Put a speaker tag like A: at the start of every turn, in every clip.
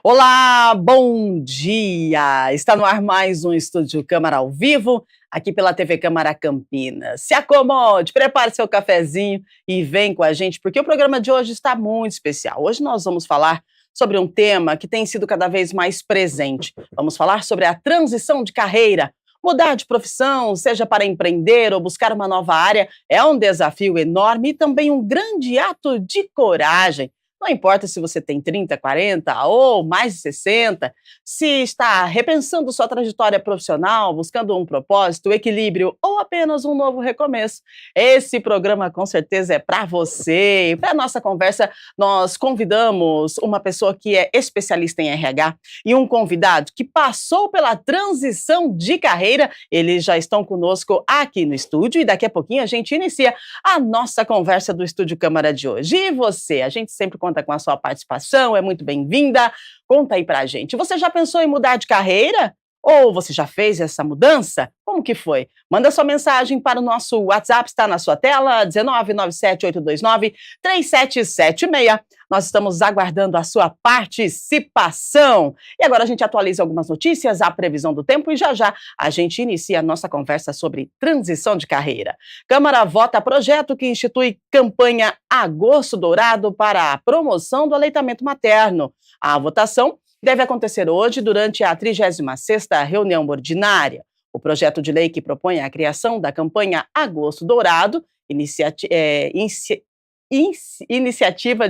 A: Olá, bom dia! Está no ar mais um Estúdio Câmara ao vivo, aqui pela TV Câmara Campinas. Se acomode, prepare seu cafezinho e vem com a gente, porque o programa de hoje está muito especial. Hoje nós vamos falar sobre um tema que tem sido cada vez mais presente. Vamos falar sobre a transição de carreira. Mudar de profissão, seja para empreender ou buscar uma nova área, é um desafio enorme e também um grande ato de coragem. Não importa se você tem 30, 40 ou mais de 60, se está repensando sua trajetória profissional, buscando um propósito, equilíbrio ou apenas um novo recomeço. Esse programa com certeza é para você. E para a nossa conversa, nós convidamos uma pessoa que é especialista em RH e um convidado que passou pela transição de carreira. Eles já estão conosco aqui no estúdio e daqui a pouquinho a gente inicia a nossa conversa do Estúdio Câmara de hoje. E você? A gente sempre conta com a sua participação, é muito bem-vinda. Conta aí pra gente. Você já pensou em mudar de carreira? Ou você já fez essa mudança? Como que foi? Manda sua mensagem para o nosso WhatsApp, está na sua tela, 19978293776. Nós estamos aguardando a sua participação. E agora a gente atualiza algumas notícias, a previsão do tempo e já já a gente inicia a nossa conversa sobre transição de carreira. Câmara vota projeto que institui campanha Agosto Dourado para a promoção do aleitamento materno. A votação deve acontecer hoje durante a 36ª reunião ordinária. O projeto de lei que propõe a criação da campanha Agosto Dourado, iniciativa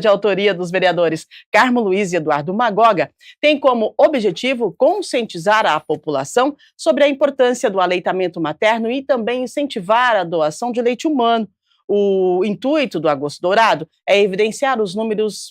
A: de autoria dos vereadores Carmo Luiz e Eduardo Magoga, tem como objetivo conscientizar a população sobre a importância do aleitamento materno e também incentivar a doação de leite humano. O intuito do Agosto Dourado é evidenciar os inúmeros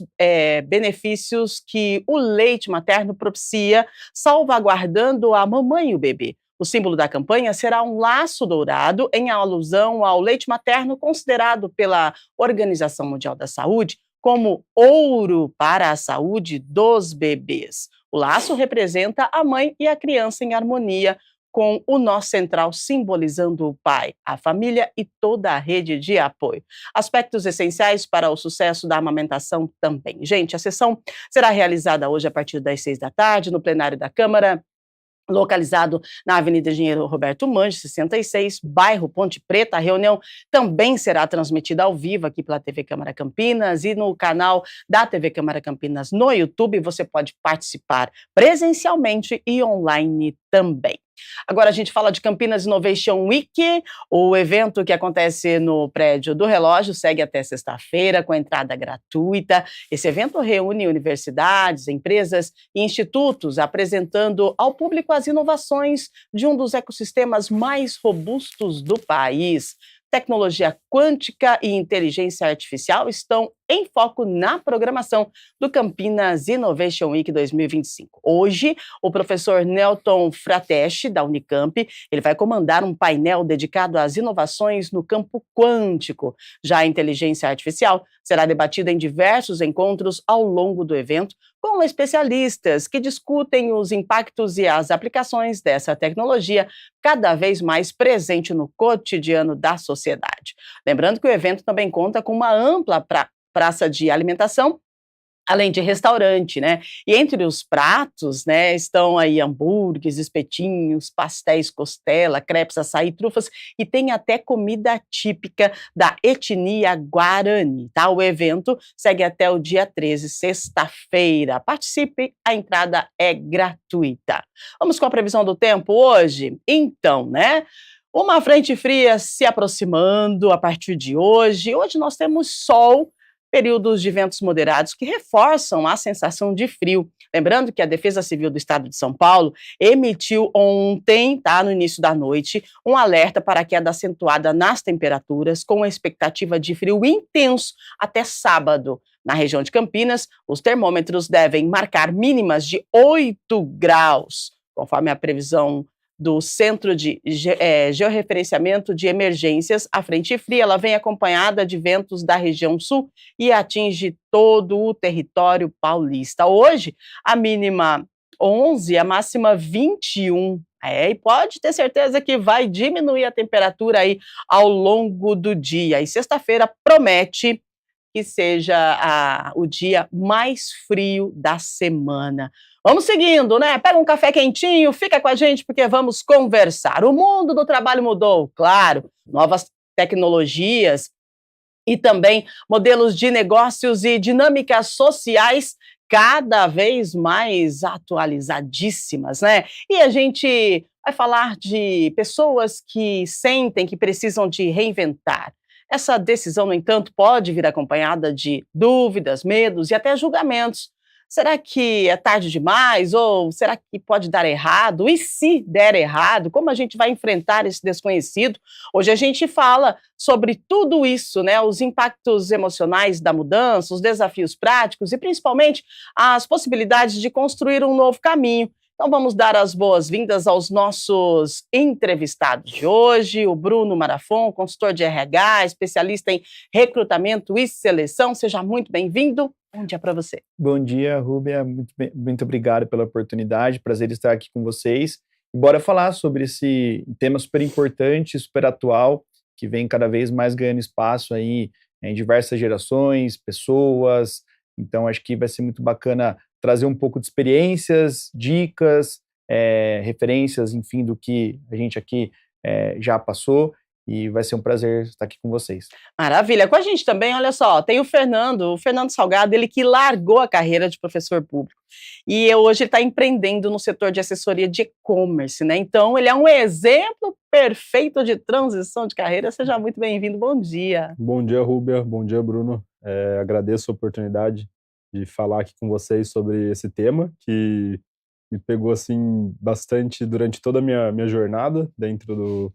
A: benefícios que o leite materno propicia, salvaguardando a mamãe e o bebê. O símbolo da campanha será um laço dourado em alusão ao leite materno considerado pela Organização Mundial da Saúde como ouro para a saúde dos bebês. O laço representa a mãe e a criança em harmonia, com o nó central simbolizando o pai, a família e toda a rede de apoio. Aspectos essenciais para o sucesso da amamentação também. Gente, a sessão será realizada hoje a partir das 6 da tarde no plenário da Câmara, localizado na Avenida Engenheiro Roberto Monge, 66, bairro Ponte Preta. A reunião também será transmitida ao vivo aqui pela TV Câmara Campinas e no canal da TV Câmara Campinas no YouTube. Você pode participar presencialmente e online também. Agora a gente fala de Campinas Innovation Week, o evento que acontece no prédio do Relógio segue até sexta-feira com entrada gratuita. Esse evento reúne universidades, empresas e institutos apresentando ao público as inovações de um dos ecossistemas mais robustos do país. Tecnologia quântica e inteligência artificial estão em foco na programação do Campinas Innovation Week 2025. Hoje, o professor Nelton Frateschi, da Unicamp, ele vai comandar um painel dedicado às inovações no campo quântico. Já a inteligência artificial será debatida em diversos encontros ao longo do evento, com especialistas que discutem os impactos e as aplicações dessa tecnologia cada vez mais presente no cotidiano da sociedade. Lembrando que o evento também conta com uma ampla praça de alimentação, além de restaurante, né? E entre os pratos, né, estão aí hambúrgueres, espetinhos, pastéis, costela, crepes, açaí, trufas e tem até comida típica da etnia Guarani, tá? O evento segue até o dia 13, sexta-feira. Participe, a entrada é gratuita. Vamos com a previsão do tempo hoje? Então, né? Uma frente fria se aproximando a partir de hoje. Hoje nós temos sol, períodos de ventos moderados que reforçam a sensação de frio. Lembrando que a Defesa Civil do Estado de São Paulo emitiu ontem, tá, no início da noite, um alerta para queda acentuada nas temperaturas, com a expectativa de frio intenso até sábado. Na região de Campinas, os termômetros devem marcar mínimas de 8 graus, conforme a previsão do Centro de Georreferenciamento de Emergências. A frente fria ela vem acompanhada de ventos da região sul e atinge todo o território paulista. Hoje, a mínima 11, a máxima 21. E pode ter certeza que vai diminuir a temperatura aí ao longo do dia. E sexta-feira promete que seja o dia mais frio da semana. Vamos seguindo, né? Pega um café quentinho, fica com a gente porque vamos conversar. O mundo do trabalho mudou, claro, novas tecnologias e também modelos de negócios e dinâmicas sociais cada vez mais atualizadíssimas, né? E a gente vai falar de pessoas que sentem que precisam de reinventar. Essa decisão, no entanto, pode vir acompanhada de dúvidas, medos e até julgamentos. Será que é tarde demais? Ou será que pode dar errado? E se der errado, como a gente vai enfrentar esse desconhecido? Hoje a gente fala sobre tudo isso, né? Os impactos emocionais da mudança, os desafios práticos e principalmente as possibilidades de construir um novo caminho. Então vamos dar as boas-vindas aos nossos entrevistados de hoje, o Bruno Marafon, consultor de RH, especialista em recrutamento e seleção. Seja muito bem-vindo. Bom dia para você.
B: Bom dia, Rúbia. Muito obrigado pela oportunidade. Prazer estar aqui com vocês. E bora falar sobre esse tema super importante, super atual, que vem cada vez mais ganhando espaço aí em diversas gerações, pessoas. Então, acho que vai ser muito bacana trazer um pouco de experiências, dicas, referências, enfim, do que a gente aqui já passou. E vai ser um prazer estar aqui com vocês.
A: Maravilha. Com a gente também, olha só, tem o Fernando Salgado, ele que largou a carreira de professor público. E hoje ele está empreendendo no setor de assessoria de e-commerce, né? Então, ele é um exemplo perfeito de transição de carreira. Seja muito bem-vindo. Bom dia.
C: Bom dia, Rúbia. Bom dia, Bruno. Agradeço a oportunidade de falar aqui com vocês sobre esse tema, que me pegou, assim, bastante durante toda a minha jornada dentro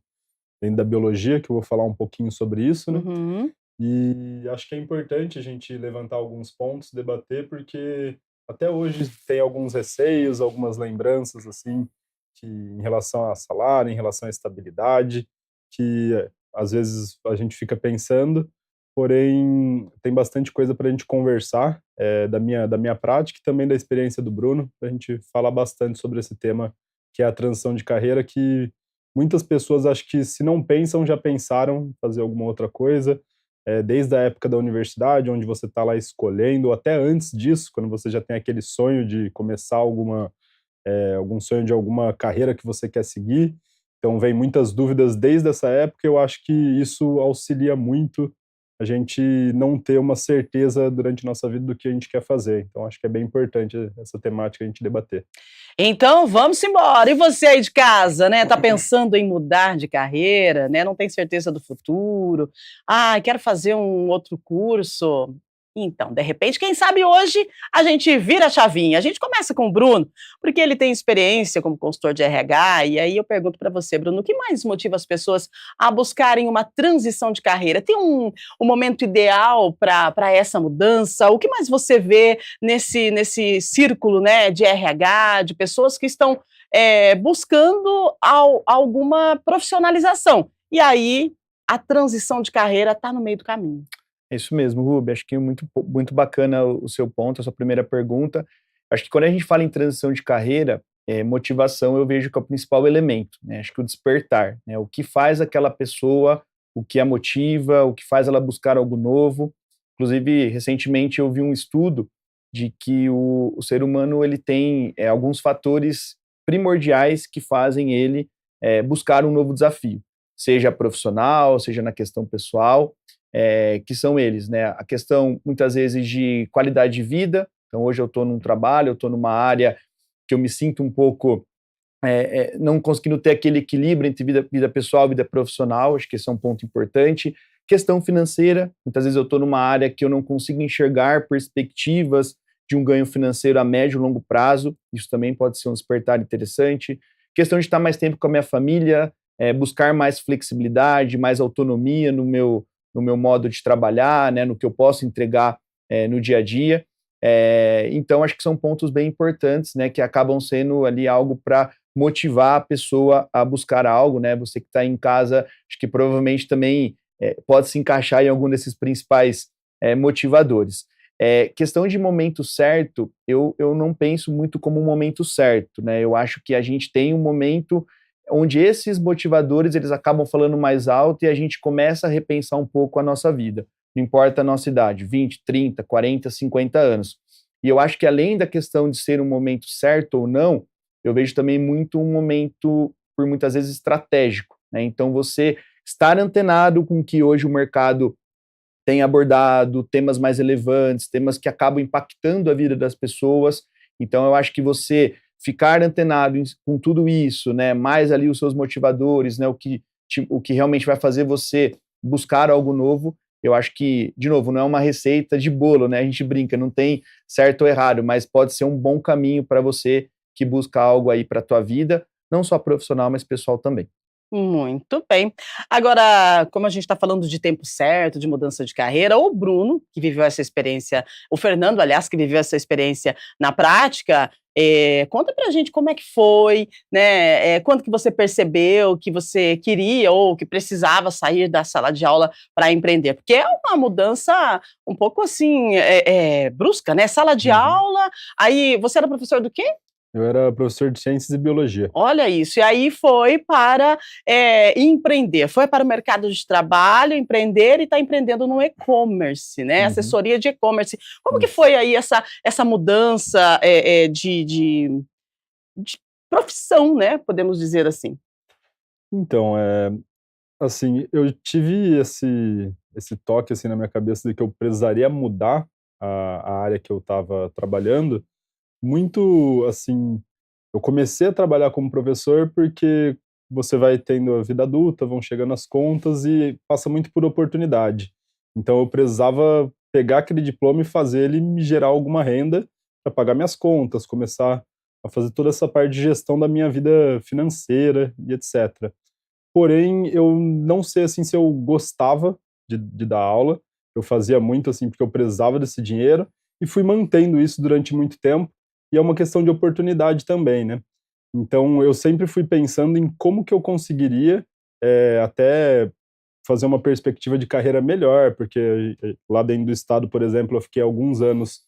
C: da biologia, que eu vou falar um pouquinho sobre isso, né?
A: Uhum.
C: E acho que é importante a gente levantar alguns pontos, debater, porque até hoje tem alguns receios, algumas lembranças, assim, que em relação a salário, em relação à estabilidade, que às vezes a gente fica pensando, porém tem bastante coisa para a gente conversar, da minha prática e também da experiência do Bruno, para a gente falar bastante sobre esse tema, que é a transição de carreira, que muitas pessoas acho que se não pensam, já pensaram em fazer alguma outra coisa, desde a época da universidade, onde você está lá escolhendo, ou até antes disso, quando você já tem aquele sonho de começar algum sonho de alguma carreira que você quer seguir. Então vem muitas dúvidas desde essa época, eu acho que isso auxilia muito a gente não ter uma certeza durante nossa vida do que a gente quer fazer. Então acho que é bem importante essa temática a gente debater.
A: Então, vamos embora. E você aí de casa, né? Tá pensando em mudar de carreira, né? Não tem certeza do futuro. Ah, quero fazer um outro curso. Então, de repente, quem sabe hoje a gente vira a chavinha. A gente começa com o Bruno, porque ele tem experiência como consultor de RH, e aí eu pergunto para você, Bruno, o que mais motiva as pessoas a buscarem uma transição de carreira? Tem um momento ideal para essa mudança? O que mais você vê nesse círculo, né, de RH, de pessoas que estão buscando alguma profissionalização? E aí a transição de carreira está no meio do caminho.
B: É isso mesmo, Rubi. Acho que é muito bacana o seu ponto, a sua primeira pergunta. Acho que quando a gente fala em transição de carreira, motivação eu vejo que é o principal elemento, né? Acho que o despertar, né? O que faz aquela pessoa, o que a motiva, o que faz ela buscar algo novo. Inclusive, recentemente eu vi um estudo de que o ser humano ele tem alguns fatores primordiais que fazem ele buscar um novo desafio, seja profissional, seja na questão pessoal, que são eles, né? A questão, muitas vezes, de qualidade de vida. Então, hoje eu estou num trabalho, eu estou numa área que eu me sinto um pouco não conseguindo ter aquele equilíbrio entre vida pessoal e vida profissional. Acho que esse é um ponto importante. Questão financeira. Muitas vezes eu estou numa área que eu não consigo enxergar perspectivas de um ganho financeiro a médio e longo prazo. Isso também pode ser um despertar interessante. Questão de estar mais tempo com a minha família, buscar mais flexibilidade, mais autonomia no meu modo de trabalhar, né, no que eu posso entregar no dia a dia. Então, acho que são pontos bem importantes, né, que acabam sendo ali algo para motivar a pessoa a buscar algo, né? Você que está em casa, acho que provavelmente também pode se encaixar em algum desses principais motivadores. Questão de momento certo, eu não penso muito como um momento certo, né? Eu acho que a gente tem um momento onde esses motivadores eles acabam falando mais alto e a gente começa a repensar um pouco a nossa vida. não importa a nossa idade, 20, 30, 40, 50 anos. E eu acho que além da questão de ser um momento certo ou não, eu vejo também muito um momento, por muitas vezes, estratégico, né? Então, você estar antenado com o que hoje o mercado tem abordado, temas mais relevantes, temas que acabam impactando a vida das pessoas. Então, eu acho que você ficar antenado com tudo isso, né, mais ali os seus motivadores, né, o que realmente vai fazer você buscar algo novo, eu acho que, de novo, não é uma receita de bolo, né, a gente brinca, não tem certo ou errado, mas pode ser um bom caminho para você que busca algo aí para a tua vida, não só profissional, mas pessoal também.
A: Muito bem. Agora, como a gente está falando de tempo certo, de mudança de carreira, o Bruno, que viveu essa experiência, o Fernando, aliás, que viveu essa experiência na prática, conta pra gente como é que foi, né? Quando que você percebeu que você queria ou que precisava sair da sala de aula para empreender? Porque é uma mudança um pouco assim, brusca, né? Sala de aula, aí você era professor do quê?
C: Eu era professor de Ciências e Biologia.
A: Olha isso, e aí foi para empreender, foi para o mercado de trabalho, empreender e está empreendendo no e-commerce, né? Assessoria de e-commerce. Como que foi aí essa mudança de profissão, né? Podemos dizer assim.
C: Então, assim, eu tive esse toque assim na minha cabeça de que eu precisaria mudar a área que eu estava trabalhando. Muito assim, eu comecei a trabalhar como professor porque você vai tendo a vida adulta, vão chegando as contas e passa muito por oportunidade. Então eu precisava pegar aquele diploma e fazer ele me gerar alguma renda para pagar minhas contas, começar a fazer toda essa parte de gestão da minha vida financeira e etc. Porém, eu não sei assim se eu gostava de dar aula. Eu fazia muito assim porque eu precisava desse dinheiro e fui mantendo isso durante muito tempo. E é uma questão de oportunidade também, né? Então, eu sempre fui pensando em como que eu conseguiria até fazer uma perspectiva de carreira melhor, porque lá dentro do estado, por exemplo, eu fiquei alguns anos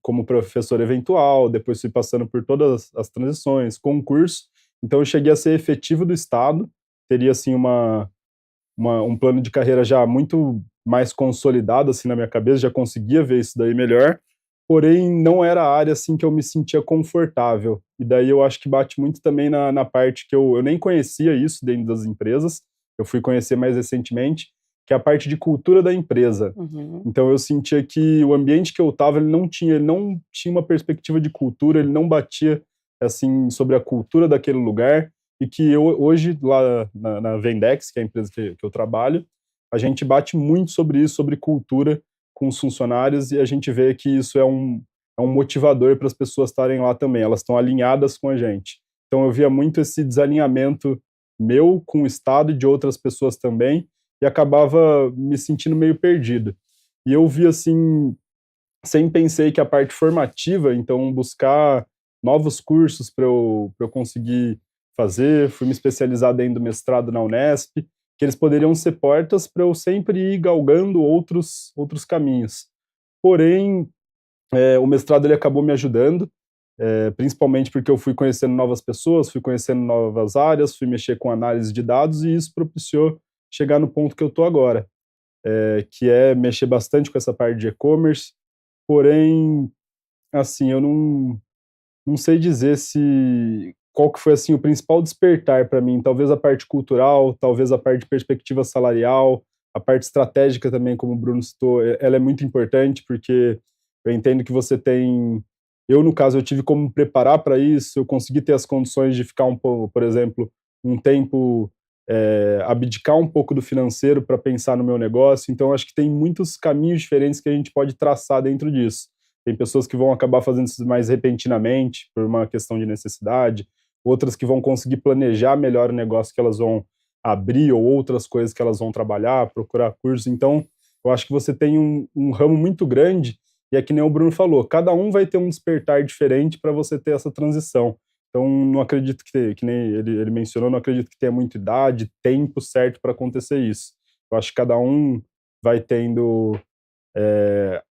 C: como professor eventual, depois fui passando por todas as transições, concurso, então eu cheguei a ser efetivo do estado, teria assim um plano de carreira já muito mais consolidado assim na minha cabeça, já conseguia ver isso daí melhor, porém não era a área assim que eu me sentia confortável. E daí eu acho que bate muito também na parte que eu nem conhecia isso dentro das empresas, eu fui conhecer mais recentemente, que é a parte de cultura da empresa. Então eu sentia que o ambiente que eu estava, ele não tinha uma perspectiva de cultura, ele não batia assim sobre a cultura daquele lugar, e que eu hoje lá na Vendex, que é a empresa que eu trabalho, a gente bate muito sobre isso, sobre cultura com os funcionários, e a gente vê que isso é um motivador para as pessoas estarem lá também, elas estão alinhadas com a gente. Então eu via muito esse desalinhamento meu com o Estado e de outras pessoas também, e acabava me sentindo meio perdido. E eu vi assim, sempre pensei que a parte formativa, então buscar novos cursos para eu conseguir fazer, fui me especializar dentro do mestrado na Unesp, que eles poderiam ser portas para eu sempre ir galgando outros caminhos. Porém, o mestrado ele acabou me ajudando, principalmente porque eu fui conhecendo novas pessoas, fui conhecendo novas áreas, fui mexer com análise de dados e isso propiciou chegar no ponto que eu estou agora, que é mexer bastante com essa parte de e-commerce. Porém, assim, eu não sei dizer qual que foi assim o principal despertar para mim, talvez a parte cultural, talvez a parte de perspectiva salarial, a parte estratégica também, como o Bruno citou, ela é muito importante porque eu entendo que você tem, eu no caso eu tive como me preparar para isso, eu consegui ter as condições de ficar um pouco, por exemplo, um tempo abdicar um pouco do financeiro para pensar no meu negócio, então acho que tem muitos caminhos diferentes que a gente pode traçar dentro disso. Tem pessoas que vão acabar fazendo isso mais repentinamente, por uma questão de necessidade, outras que vão conseguir planejar melhor o negócio que elas vão abrir ou outras coisas que elas vão trabalhar, procurar cursos. Então, eu acho que você tem um ramo muito grande e é que nem o Bruno falou, cada um vai ter um despertar diferente para você ter essa transição. Então, não acredito que nem ele mencionou, não acredito que tenha muita idade, tempo certo para acontecer isso. Eu acho que cada um vai tendo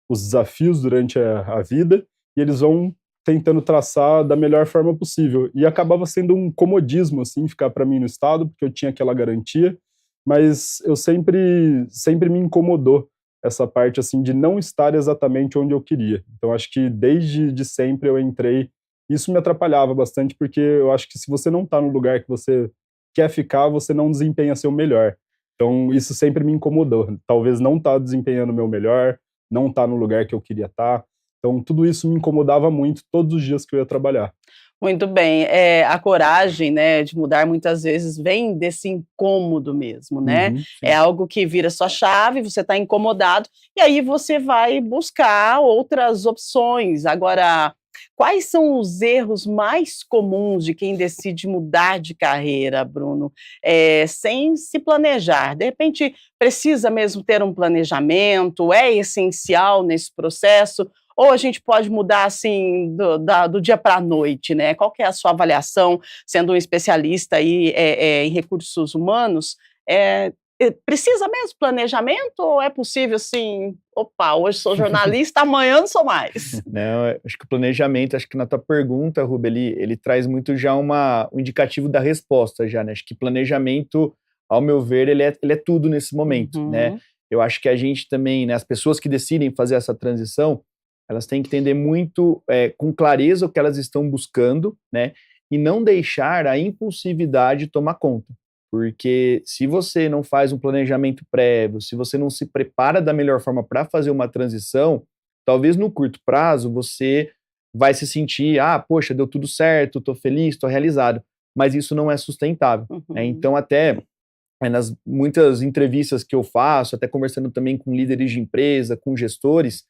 C: os desafios durante a vida e eles vão tentando traçar da melhor forma possível. E acabava sendo um comodismo, assim, ficar para mim no estado, porque eu tinha aquela garantia, mas eu sempre me incomodou essa parte assim de não estar exatamente onde eu queria. Então acho que desde de sempre eu entrei, isso me atrapalhava bastante porque eu acho que se você não está no lugar que você quer ficar, você não desempenha seu melhor. Então isso sempre me incomodou. Talvez não estar desempenhando o meu melhor, não estar no lugar que eu queria estar. Então tudo isso me incomodava muito todos os dias que eu ia trabalhar.
A: Muito bem. A coragem, né, de mudar muitas vezes vem desse incômodo mesmo, né?
C: Uhum,
A: É
C: sim.
A: algo que vira sua chave, você está incomodado, e aí você vai buscar outras opções. Agora, quais são os erros mais comuns de quem decide mudar de carreira, Bruno? Sem se planejar. De repente, precisa mesmo ter um planejamento, é essencial nesse processo? Ou a gente pode mudar assim do dia para a noite, né? Qual que é a sua avaliação, sendo um especialista aí, em recursos humanos? Precisa mesmo planejamento ou é possível assim, opa, hoje sou jornalista, amanhã não sou mais?
B: Não, acho que o planejamento, acho que na tua pergunta, Ruba, ele traz muito já um indicativo da resposta já, né? Acho que planejamento, ao meu ver, ele é tudo nesse momento, né?
A: Uhum.
B: Eu acho que a gente também, né, as pessoas que decidem fazer essa transição, elas têm que entender muito com clareza o que elas estão buscando, né? E não deixar a impulsividade tomar conta. Porque se você não faz um planejamento prévio, se você não se prepara da melhor forma para fazer uma transição, talvez no curto prazo você vai se sentir, poxa, deu tudo certo, estou feliz, estou realizado. Mas isso não é sustentável, né?
A: Uhum.
B: Então, até nas muitas entrevistas que eu faço, até conversando também com líderes de empresa, com gestores,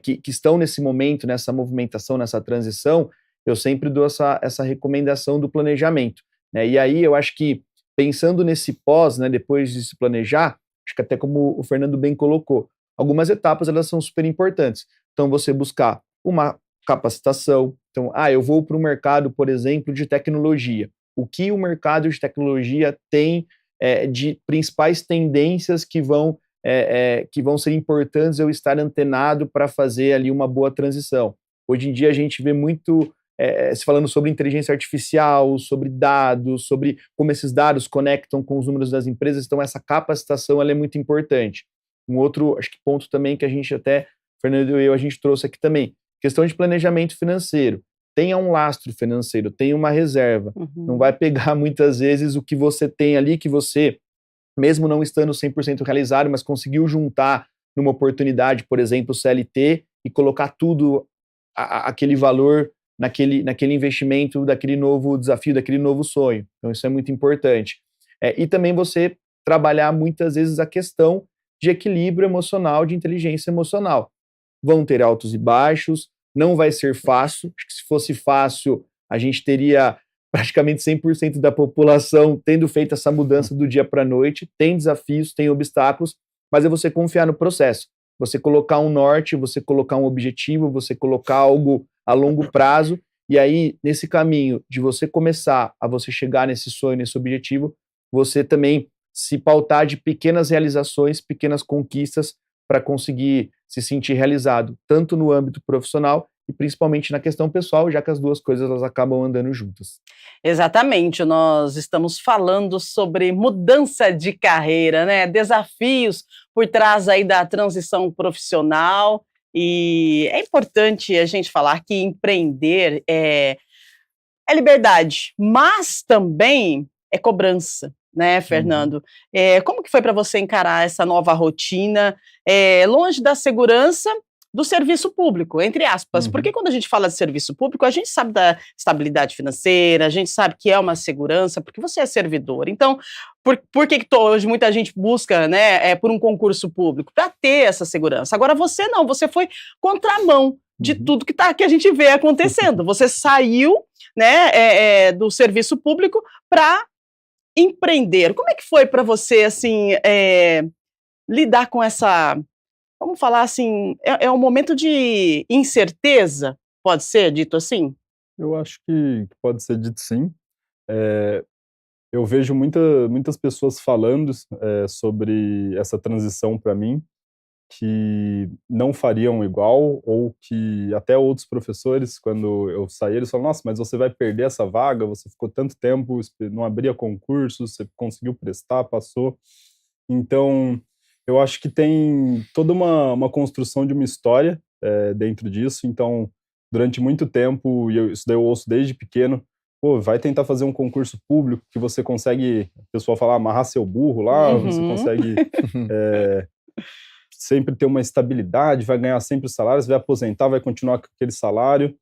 B: que estão nesse momento, nessa movimentação, nessa transição, eu sempre dou essa recomendação do planejamento, né? E aí eu acho que, pensando nesse pós, né, depois de se planejar, acho que até como o Fernando bem colocou, algumas etapas elas são super importantes. Então, você buscar uma capacitação. Então, eu vou para o mercado, por exemplo, de tecnologia. O que o mercado de tecnologia tem de principais tendências que vão ser importantes eu estar antenado para fazer ali uma boa transição. Hoje em dia a gente vê muito se falando sobre inteligência artificial, sobre dados, sobre como esses dados conectam com os números das empresas, então essa capacitação ela é muito importante. Um outro, acho que ponto também que a gente até, Fernando e eu, a gente trouxe aqui também, questão de planejamento financeiro. Tenha um lastro financeiro, tenha uma reserva.
A: Uhum.
B: Não vai pegar muitas vezes o que você tem ali, que você, mesmo não estando 100% realizado, mas conseguiu juntar numa oportunidade, por exemplo, CLT, e colocar tudo, aquele valor naquele investimento, daquele novo desafio, daquele novo sonho. Então isso é muito importante. E também você trabalhar muitas vezes a questão de equilíbrio emocional, de inteligência emocional. Vão ter altos e baixos, não vai ser fácil. Acho que se fosse fácil, a gente teria praticamente 100% da população tendo feito essa mudança do dia para a noite. Tem desafios, tem obstáculos, mas é você confiar no processo. Você colocar um norte, você colocar um objetivo, você colocar algo a longo prazo, e aí, nesse caminho de você começar a você chegar nesse sonho, nesse objetivo, você também se pautar de pequenas realizações, pequenas conquistas, para conseguir se sentir realizado, tanto no âmbito profissional e principalmente na questão pessoal, já que as duas coisas elas acabam andando juntas.
A: Exatamente, nós estamos falando sobre mudança de carreira, né? Desafios por trás aí da transição profissional. E é importante a gente falar que empreender é liberdade, mas também é cobrança, né,
C: Uhum.
A: Fernando? Como que foi para você encarar essa nova rotina, longe da segurança do serviço público, entre aspas, porque
C: Uhum.
A: quando a gente fala de serviço público, a gente sabe da estabilidade financeira, a gente sabe que é uma segurança, porque você é servidor. Então, por que hoje muita gente busca, né, por um concurso público? Para ter essa segurança. Agora você não, você foi contramão de
C: Uhum.
A: tudo que a gente vê acontecendo. Você saiu, né, do serviço público para empreender. Como é que foi para você, assim, lidar com essa, vamos falar assim, é um momento de incerteza, pode ser dito assim?
C: Eu acho que pode ser dito sim. Eh, eu vejo muitas pessoas falando sobre essa transição para mim, que não fariam igual, ou que até outros professores, quando eu saí, eles falam: "Nossa, mas você vai perder essa vaga, você ficou tanto tempo, não abria concurso, você conseguiu prestar, passou". Então, Eu acho que tem toda uma construção de uma história dentro disso, então, durante muito tempo, e isso daí eu ouço desde pequeno, pô, vai tentar fazer um concurso público que você consegue, o pessoal fala, amarrar seu burro lá, você consegue sempre ter uma estabilidade, vai ganhar sempre o salário, você vai aposentar, vai continuar com aquele salário.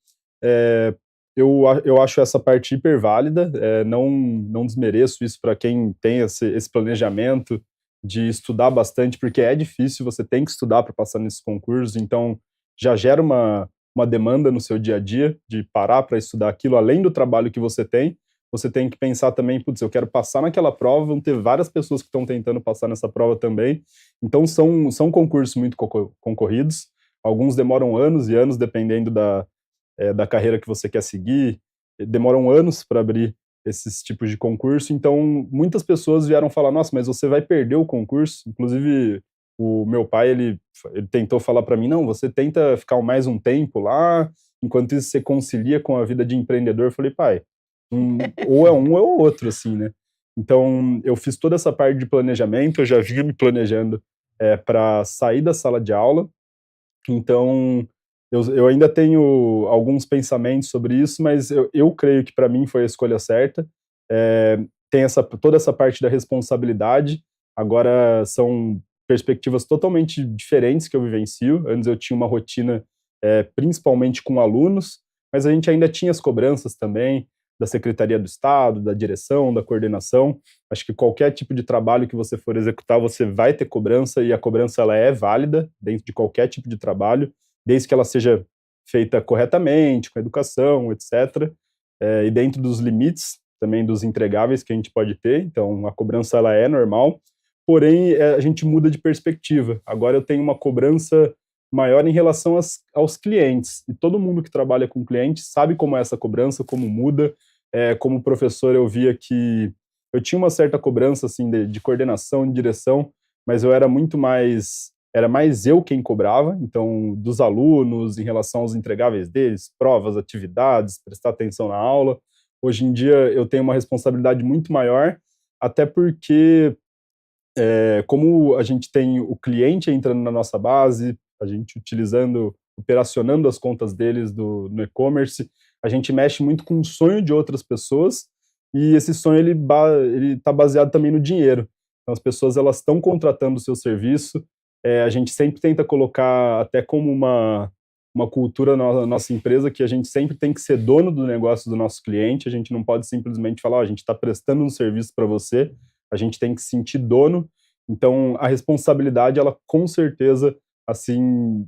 C: Eu acho essa parte hiper válida, não desmereço isso para quem tem esse planejamento de estudar bastante, porque é difícil, você tem que estudar para passar nesses concursos, então já gera uma demanda no seu dia a dia de parar para estudar aquilo, além do trabalho que você tem que pensar também, putz, eu quero passar naquela prova, vão ter várias pessoas que estão tentando passar nessa prova também, então são concursos muito concorridos, alguns demoram anos e anos, dependendo da carreira que você quer seguir, demoram anos para abrir esses tipos de concurso, então muitas pessoas vieram falar, nossa, mas você vai perder o concurso, inclusive o meu pai, ele tentou falar para mim, não, você tenta ficar mais um tempo lá, enquanto isso você concilia com a vida de empreendedor. Eu falei, pai, ou é um ou é o outro, assim, né? Então, eu fiz toda essa parte de planejamento, eu já vinha me planejando para sair da sala de aula, então eu ainda tenho alguns pensamentos sobre isso, mas eu creio que para mim foi a escolha certa. Tem toda essa parte da responsabilidade, agora são perspectivas totalmente diferentes que eu vivencio. Antes eu tinha uma rotina principalmente com alunos, mas a gente ainda tinha as cobranças também da Secretaria do Estado, da direção, da coordenação. Acho que qualquer tipo de trabalho que você for executar, você vai ter cobrança, e a cobrança ela é válida dentro de qualquer tipo de trabalho, desde que ela seja feita corretamente, com educação, etc. E dentro dos limites também dos entregáveis que a gente pode ter. Então, a cobrança ela é normal, porém, a gente muda de perspectiva. Agora eu tenho uma cobrança maior em relação aos clientes. E todo mundo que trabalha com clientes sabe como é essa cobrança, como muda. Como professor, eu via que eu tinha uma certa cobrança assim, de coordenação, de direção, mas eu era muito mais... Era mais eu quem cobrava, então, dos alunos, em relação aos entregáveis deles, provas, atividades, prestar atenção na aula. Hoje em dia, eu tenho uma responsabilidade muito maior, até porque, como a gente tem o cliente entrando na nossa base, a gente operacionando as contas deles no e-commerce, a gente mexe muito com o sonho de outras pessoas, e esse sonho, ele está baseado também no dinheiro. Então, as pessoas, elas estão contratando o seu serviço. A gente sempre tenta colocar até como uma cultura na nossa empresa, que a gente sempre tem que ser dono do negócio do nosso cliente, a gente não pode simplesmente falar, a gente está prestando um serviço para você, a gente tem que se sentir dono. Então, a responsabilidade, ela com certeza, assim,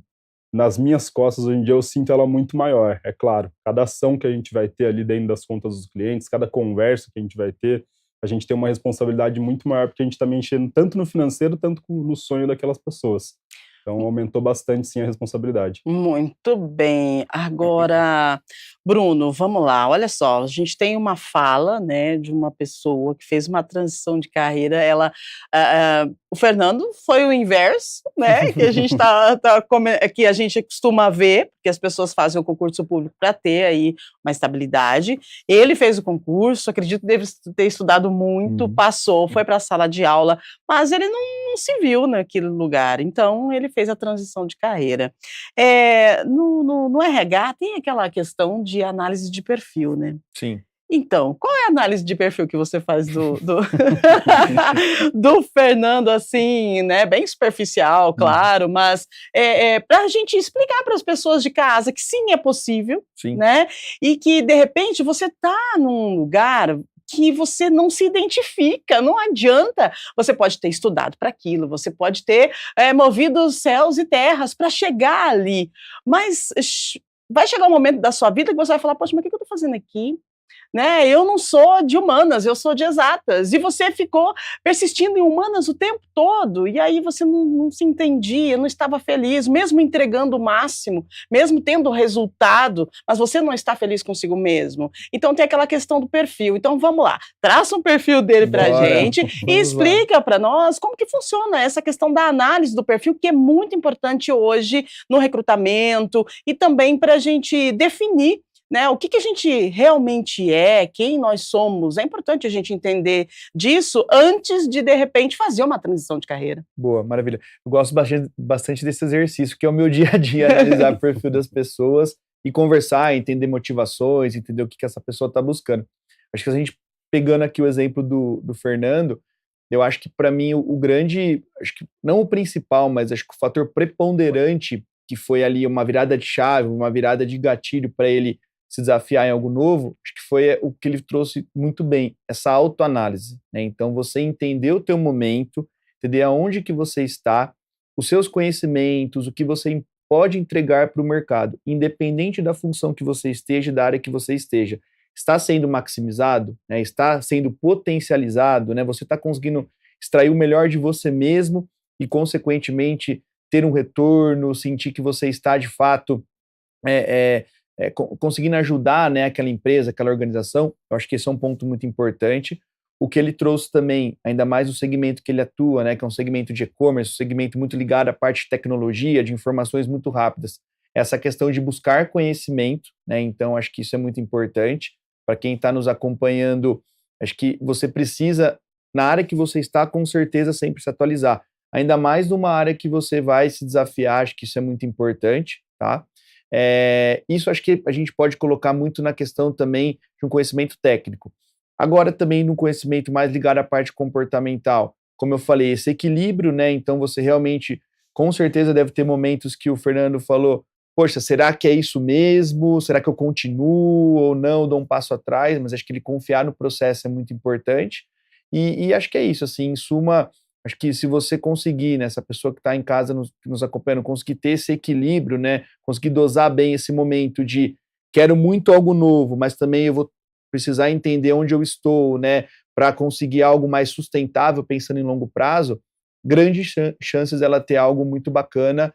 C: nas minhas costas, hoje em dia eu sinto ela muito maior, é claro. Cada ação que a gente vai ter ali dentro das contas dos clientes, cada conversa que a gente vai ter, a gente tem uma responsabilidade muito maior, porque a gente está mexendo tanto no financeiro, tanto no sonho daquelas pessoas. Então, aumentou bastante, sim, a responsabilidade.
A: Muito bem. Agora, Bruno, vamos lá. Olha só, a gente tem uma fala, né, de uma pessoa que fez uma transição de carreira. O Fernando foi o inverso, né, que a gente que a gente costuma ver, que as pessoas fazem o concurso público para ter aí uma estabilidade. Ele fez o concurso, acredito que deve ter estudado muito, passou, foi para a sala de aula, mas ele não se viu naquele lugar. Então, ele fez a transição de carreira. No RH tem aquela questão de análise de perfil, né?
B: Sim.
A: Então, qual é a análise de perfil que você faz do Fernando, assim, né? Bem superficial, claro, mas para a gente explicar para as pessoas de casa que sim, é possível,
B: sim,
A: né? E que, de repente, você está num lugar que você não se identifica, não adianta. Você pode ter estudado para aquilo, você pode ter movido os céus e terras para chegar ali, mas vai chegar um momento da sua vida que você vai falar, poxa, mas o que eu estou fazendo aqui? Né? Eu não sou de humanas, eu sou de exatas, e você ficou persistindo em humanas o tempo todo, e aí você não se entendia, não estava feliz, mesmo entregando o máximo, mesmo tendo o resultado, mas você não está feliz consigo mesmo. Então tem aquela questão do perfil. Então vamos lá, traça um perfil dele para a gente e explica para nós como que funciona essa questão da análise do perfil, que é muito importante hoje no recrutamento, e também para a gente definir né? O que a gente realmente é, quem nós somos. É importante a gente entender disso antes de repente, fazer uma transição de carreira.
B: Boa, maravilha. Eu gosto bastante desse exercício, que é o meu dia a dia, analisar o perfil das pessoas e conversar, entender motivações, entender o que essa pessoa está buscando. Acho que a gente, pegando aqui o exemplo do Fernando, eu acho que para mim o grande, acho que não o principal, mas acho que o fator preponderante que foi ali uma virada de chave, uma virada de gatilho para ele se desafiar em algo novo, acho que foi o que ele trouxe muito bem, essa autoanálise, né? Então você entender o teu momento, entender aonde que você está, os seus conhecimentos, o que você pode entregar para o mercado, independente da função que você esteja, da área que você esteja. Está sendo maximizado, né? Está sendo potencializado, né? Você está conseguindo extrair o melhor de você mesmo e, consequentemente, ter um retorno, sentir que você está, de fato, conseguindo ajudar, né, aquela empresa, aquela organização. Eu acho que esse é um ponto muito importante. O que ele trouxe também, ainda mais o segmento que ele atua, né, que é um segmento de e-commerce, um segmento muito ligado à parte de tecnologia, de informações muito rápidas. Essa questão de buscar conhecimento, né, então acho que isso é muito importante. Para quem está nos acompanhando, acho que você precisa, na área que você está, com certeza sempre se atualizar. Ainda mais numa área que você vai se desafiar, acho que isso é muito importante, tá? Isso acho que a gente pode colocar muito na questão também de um conhecimento técnico. Agora também no conhecimento mais ligado à parte comportamental, como eu falei, esse equilíbrio, né? Então você realmente, com certeza deve ter momentos que o Fernando falou, poxa, será que é isso mesmo? Será que eu continuo ou não, dou um passo atrás? Mas acho que ele confiar no processo é muito importante. E acho que é isso, assim, em suma, acho que se você conseguir, né, essa pessoa que está em casa nos acompanhando, conseguir ter esse equilíbrio, né, conseguir dosar bem esse momento de quero muito algo novo, mas também eu vou precisar entender onde eu estou, né, para conseguir algo mais sustentável, pensando em longo prazo, grandes chances dela ter algo muito bacana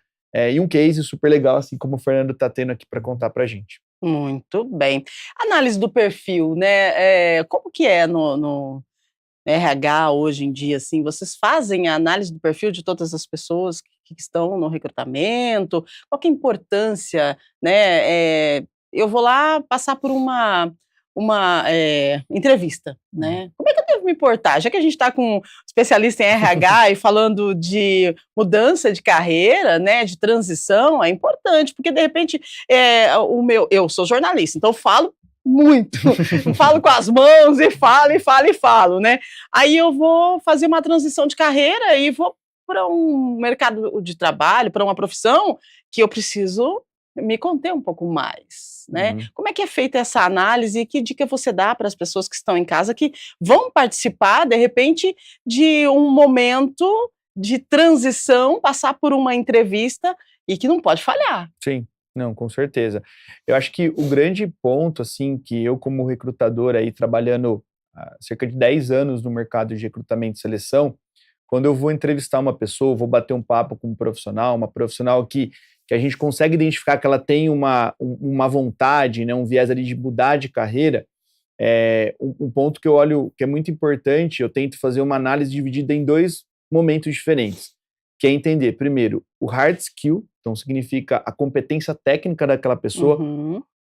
B: e um case super legal, assim como o Fernando está tendo aqui para contar para a gente.
A: Muito bem. Análise do perfil, né? Como que é no RH hoje em dia, assim? Vocês fazem a análise do perfil de todas as pessoas que estão no recrutamento? Qual que é a importância, né? Eu vou lá passar por uma entrevista, né? Como é que eu devo me portar? Já que a gente está com um especialista em RH e falando de mudança de carreira, né, de transição, é importante, porque de repente eu sou jornalista, então eu falo muito, falo com as mãos e falo, né? Aí eu vou fazer uma transição de carreira e vou para um mercado de trabalho, para uma profissão que eu preciso me conter um pouco mais, né? Como é que é feita essa análise e que dica você dá para as pessoas que estão em casa que vão participar, de repente, de um momento de transição, passar por uma entrevista e que não pode falhar?
B: Sim, não, com certeza. Eu acho que o grande ponto, assim, que eu como recrutador aí trabalhando há cerca de 10 anos no mercado de recrutamento e seleção, quando eu vou entrevistar uma pessoa, vou bater um papo com um profissional, uma profissional que a gente consegue identificar que ela tem uma vontade, né, um viés ali de mudar de carreira, um ponto que eu olho que é muito importante, eu tento fazer uma análise dividida em 2 momentos diferentes, que é entender, primeiro, o hard skill, então significa a competência técnica daquela pessoa,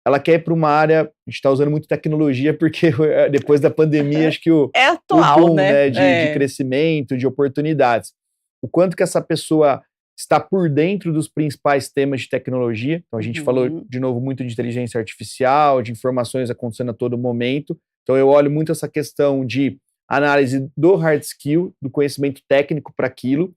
B: ela quer ir para uma área, a gente está usando muito tecnologia, porque depois da pandemia, acho que
A: atual,
B: o boom,
A: né?
B: De crescimento, de oportunidades. O quanto que essa pessoa está por dentro dos principais temas de tecnologia. Então, a gente falou, de novo, muito de inteligência artificial, de informações acontecendo a todo momento. Então, eu olho muito essa questão de análise do hard skill, do conhecimento técnico para aquilo.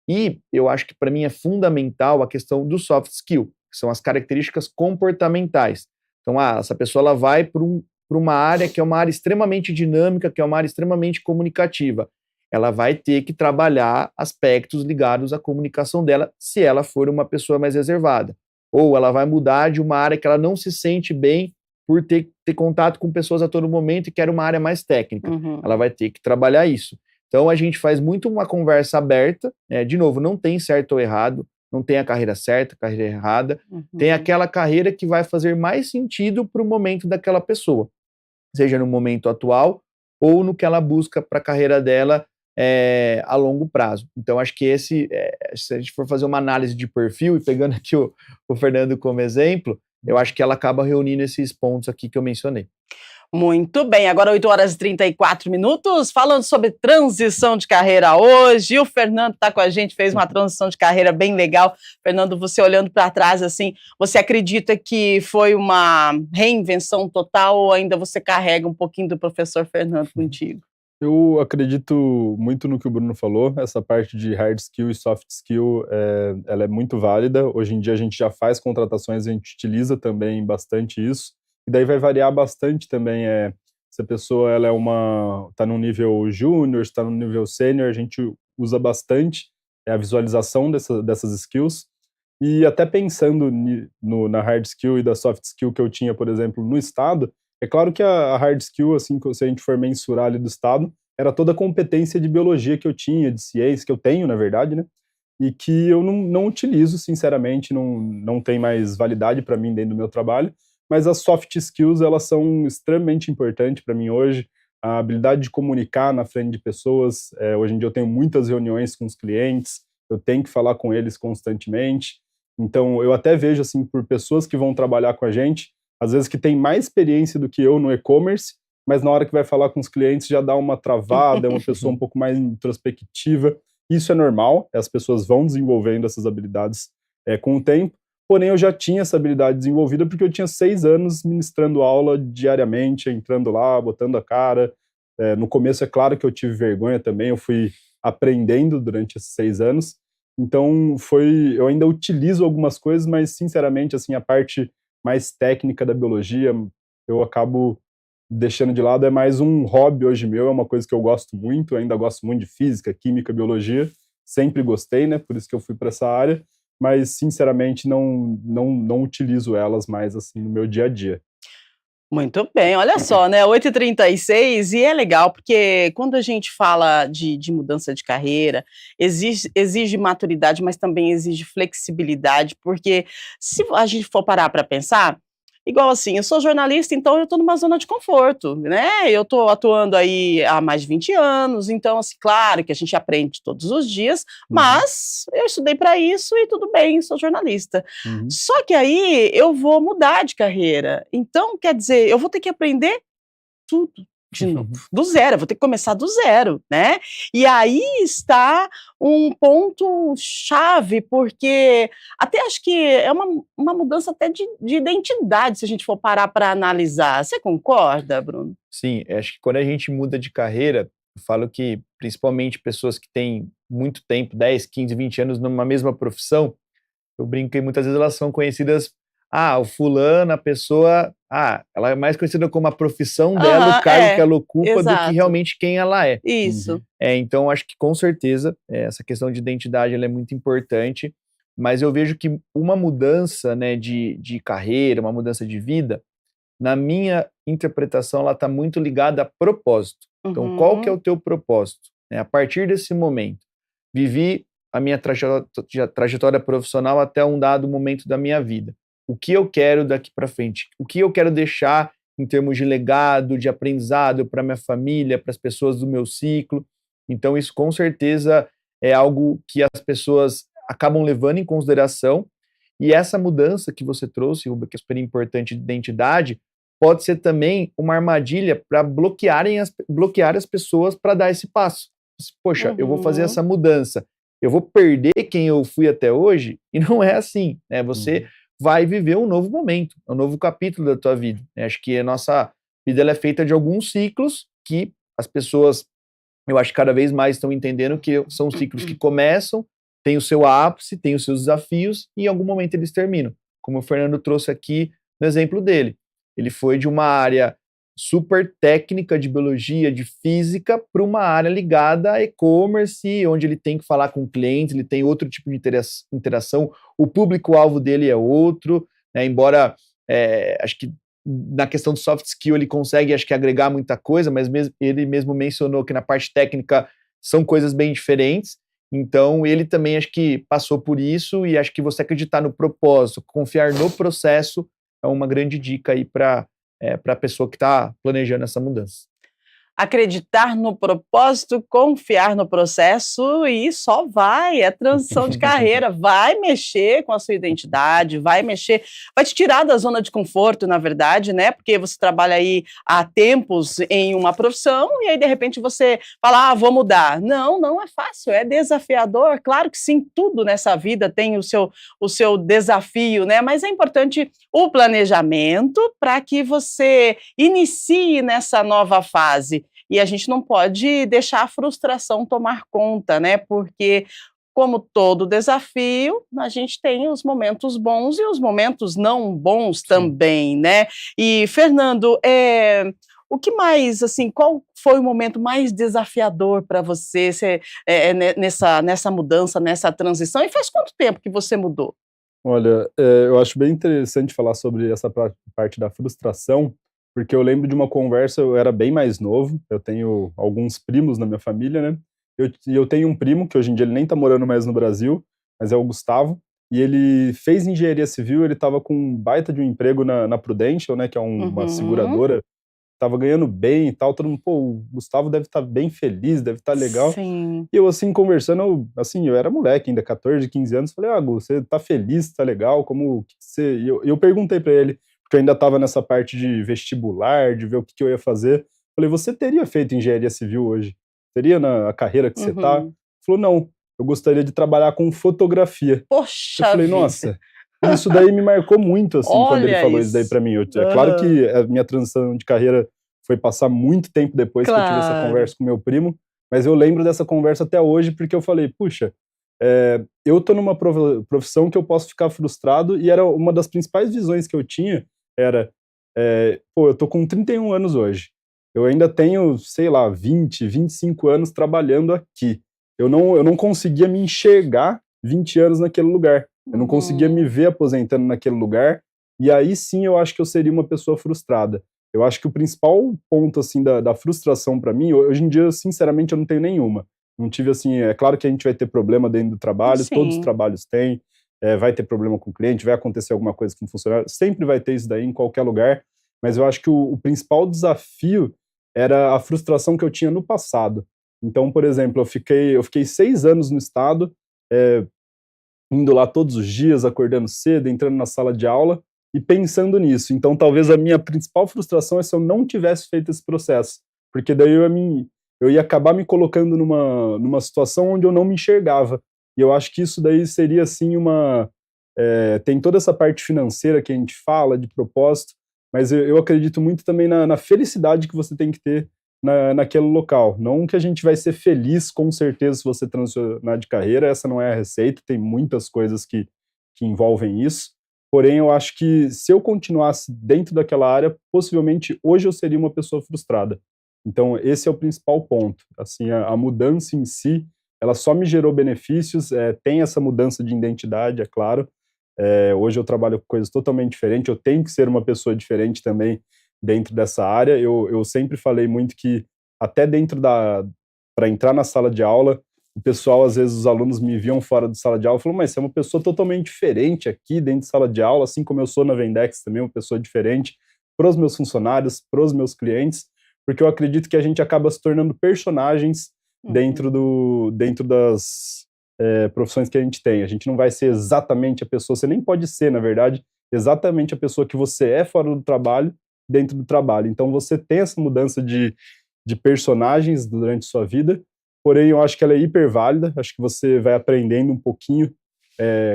B: E eu acho que, para mim, é fundamental a questão do soft skill, que são as características comportamentais. Então, essa pessoa ela vai para uma área que é uma área extremamente dinâmica, que é uma área extremamente comunicativa. Ela vai ter que trabalhar aspectos ligados à comunicação dela, se ela for uma pessoa mais reservada. Ou ela vai mudar de uma área que ela não se sente bem por ter contato com pessoas a todo momento e quer uma área mais técnica. Ela vai ter que trabalhar isso. Então, a gente faz muito uma conversa aberta. De novo, não tem certo ou errado, não tem a carreira certa, a carreira errada. Tem aquela carreira que vai fazer mais sentido para o momento daquela pessoa, seja no momento atual ou no que ela busca para a carreira dela a longo prazo. Então, acho que se a gente for fazer uma análise de perfil, e pegando aqui o Fernando como exemplo, eu acho que ela acaba reunindo esses pontos aqui que eu mencionei.
A: Muito bem, agora 8h34, falando sobre transição de carreira hoje. O Fernando está com a gente, fez uma transição de carreira bem legal. Fernando, você olhando para trás, assim, você acredita que foi uma reinvenção total ou ainda você carrega um pouquinho do professor Fernando contigo?
C: Eu acredito muito no que o Bruno falou, essa parte de hard skill e soft skill, ela é muito válida. Hoje em dia a gente já faz contratações, a gente utiliza também bastante isso. E daí vai variar bastante também, se a pessoa ela está no nível júnior, está no nível sênior, a gente usa bastante a visualização dessas skills. E até pensando na hard skill e da soft skill que eu tinha, por exemplo, no estado, é claro que a hard skill, assim, se a gente for mensurar ali do estado, era toda a competência de biologia que eu tinha, de ciência, que eu tenho, na verdade, né? E que eu não utilizo, sinceramente, não tem mais validade para mim dentro do meu trabalho. Mas as soft skills, elas são extremamente importantes para mim hoje. A habilidade de comunicar na frente de pessoas. Hoje em dia eu tenho muitas reuniões com os clientes, eu tenho que falar com eles constantemente. Então, eu até vejo, assim, por pessoas que vão trabalhar com a gente, às vezes que tem mais experiência do que eu no e-commerce, mas na hora que vai falar com os clientes já dá uma travada, é uma pessoa um pouco mais introspectiva. Isso é normal, as pessoas vão desenvolvendo essas habilidades com o tempo. Porém, eu já tinha essa habilidade desenvolvida porque eu tinha 6 anos ministrando aula diariamente, entrando lá, botando a cara. No começo, é claro que eu tive vergonha também, eu fui aprendendo durante esses 6 anos. Então, eu ainda utilizo algumas coisas, mas, sinceramente, assim, a parte mais técnica da biologia, eu acabo deixando de lado. É mais um hobby hoje meu, é uma coisa que eu gosto muito, eu ainda gosto muito de física, química, biologia, sempre gostei, né, por isso que eu fui para essa área, mas, sinceramente, não utilizo elas mais, assim, no meu dia a dia.
A: Muito bem, olha só, né, 8h36, e é legal, porque quando a gente fala de mudança de carreira, exige maturidade, mas também exige flexibilidade, porque se a gente for parar para pensar, igual assim, eu sou jornalista, então eu estou numa zona de conforto, né, eu estou atuando aí há mais de 20 anos, então, assim, claro que a gente aprende todos os dias, mas eu estudei para isso e tudo bem, sou jornalista. Só que aí eu vou mudar de carreira, então, quer dizer, eu vou ter que aprender tudo de novo, do zero, eu vou ter que começar do zero, né? E aí está um ponto chave, porque até acho que é uma mudança até de identidade, se a gente for parar para analisar. Você concorda, Bruno?
B: Sim, acho que quando a gente muda de carreira, eu falo que principalmente pessoas que têm muito tempo, 10, 15, 20 anos numa mesma profissão, eu brinco que muitas vezes elas são conhecidas, o fulano, a pessoa, ela é mais conhecida como a profissão dela, o cargo que ela ocupa, do que realmente quem ela é.
A: Isso.
B: Então, acho que com certeza, essa questão de identidade ela é muito importante, mas eu vejo que uma mudança, né, de carreira, uma mudança de vida, na minha interpretação, ela está muito ligada a propósito. Então, qual que é o teu propósito? A partir desse momento, vivi a minha trajetória profissional até um dado momento da minha vida. O que eu quero daqui para frente? O que eu quero deixar em termos de legado, de aprendizado para minha família, para as pessoas do meu ciclo? Então, isso com certeza é algo que as pessoas acabam levando em consideração. E essa mudança que você trouxe, Ruba, que é super importante, de identidade, pode ser também uma armadilha para bloquear as pessoas para dar esse passo. Poxa, eu vou fazer essa mudança, eu vou perder quem eu fui até hoje? E não é assim, né? Você vai viver um novo momento, um novo capítulo da tua vida. Acho que a nossa vida ela é feita de alguns ciclos que as pessoas, eu acho que cada vez mais estão entendendo que são ciclos que começam, tem o seu ápice, tem os seus desafios e em algum momento eles terminam. Como o Fernando trouxe aqui no exemplo dele. Ele foi de uma área super técnica de biologia, de física, para uma área ligada a e-commerce, onde ele tem que falar com clientes, ele tem outro tipo de interação, o público-alvo dele é outro, né? Embora, acho que na questão do soft skill ele consegue, acho que, agregar muita coisa, mas ele mesmo mencionou que na parte técnica são coisas bem diferentes. Então, ele também acho que passou por isso, e acho que você acreditar no propósito, confiar no processo, é uma grande dica aí para a pessoa que está planejando essa mudança.
A: acreditar no propósito, confiar no processo e só vai, é transição de carreira, vai mexer com a sua identidade, vai te tirar da zona de conforto, na verdade, né? Porque você trabalha aí há tempos em uma profissão e aí de repente você fala, vou mudar. Não, não é fácil, é desafiador. Claro que sim, tudo nessa vida tem o seu desafio, né? Mas é importante o planejamento para que você inicie nessa nova fase. E a gente não pode deixar a frustração tomar conta, né? Porque, como todo desafio, a gente tem os momentos bons e os momentos não bons também, né? E, Fernando, o que mais, assim, qual foi o momento mais desafiador para você nessa mudança, nessa transição? E faz quanto tempo que você mudou?
C: Olha, eu acho bem interessante falar sobre essa parte da frustração, porque eu lembro de uma conversa, eu era bem mais novo, eu tenho alguns primos na minha família, né? Eu tenho um primo, que hoje em dia ele nem tá morando mais no Brasil, mas é o Gustavo, e ele fez engenharia civil, ele tava com um baita de um emprego na Prudential, né, que é uma seguradora, tava ganhando bem e tal, todo mundo, pô, o Gustavo deve estar bem feliz, deve estar legal.
A: Sim.
C: E eu, assim, conversando, assim, eu era moleque ainda, 14, 15 anos, falei, Gu, você tá feliz, tá legal, como que você... E eu perguntei pra ele, porque eu ainda tava nessa parte de vestibular, de ver o que eu ia fazer, falei, você teria feito engenharia civil hoje? Teria na carreira que você tá? Ele falou, não, eu gostaria de trabalhar com fotografia.
A: Poxa
C: eu falei,
A: vida.
C: Nossa, isso daí me marcou muito, assim, quando ele falou isso daí pra mim. É claro que a minha transição de carreira foi passar muito tempo depois que eu tive essa conversa com meu primo, mas eu lembro dessa conversa até hoje porque eu falei, puxa, eu tô numa profissão que eu posso ficar frustrado, e era uma das principais visões que eu tinha, era, pô, eu tô com 31 anos hoje, eu ainda tenho, sei lá, 20, 25 anos trabalhando aqui, eu não conseguia me enxergar 20 anos naquele lugar, eu não conseguia me ver aposentando naquele lugar, e aí sim eu acho que eu seria uma pessoa frustrada. Eu acho que o principal ponto, assim, da frustração para mim, hoje em dia, sinceramente, eu não tenho nenhuma. Não tive, assim, é claro que a gente vai ter problema dentro do trabalho, todos os trabalhos têm, vai ter problema com o cliente, vai acontecer alguma coisa com o funcionário, sempre vai ter isso daí em qualquer lugar, mas eu acho que o principal desafio era a frustração que eu tinha no passado. Então, por exemplo, eu fiquei 6 anos no estado, indo lá todos os dias, acordando cedo, entrando na sala de aula, e pensando nisso. Então, talvez a minha principal frustração é se eu não tivesse feito esse processo, porque daí eu ia acabar me colocando numa situação onde eu não me enxergava. E eu acho que isso daí seria, assim, tem toda essa parte financeira que a gente fala, de propósito, mas eu acredito muito também na felicidade que você tem que ter naquele local. Não que a gente vai ser feliz, com certeza, se você transicionar de carreira, essa não é a receita, tem muitas coisas que envolvem isso. Porém, eu acho que se eu continuasse dentro daquela área, possivelmente hoje eu seria uma pessoa frustrada. Então, esse é o principal ponto. Assim, a mudança em si, ela só me gerou benefícios, tem essa mudança de identidade, é claro. Hoje eu trabalho com coisas totalmente diferentes, eu tenho que ser uma pessoa diferente também dentro dessa área. Eu sempre falei muito que até para entrar na sala de aula, o pessoal, às vezes, os alunos me viam fora da sala de aula e falaram, mas você é uma pessoa totalmente diferente aqui dentro de sala de aula, assim como eu sou na Vendex também, uma pessoa diferente para os meus funcionários, para os meus clientes, porque eu acredito que a gente acaba se tornando personagens dentro das profissões que a gente tem. A gente não vai ser exatamente a pessoa, você nem pode ser, na verdade, exatamente a pessoa que você é fora do trabalho, dentro do trabalho. Então, você tem essa mudança de personagens durante sua vida, porém, eu acho que ela é hiper válida, acho que você vai aprendendo um pouquinho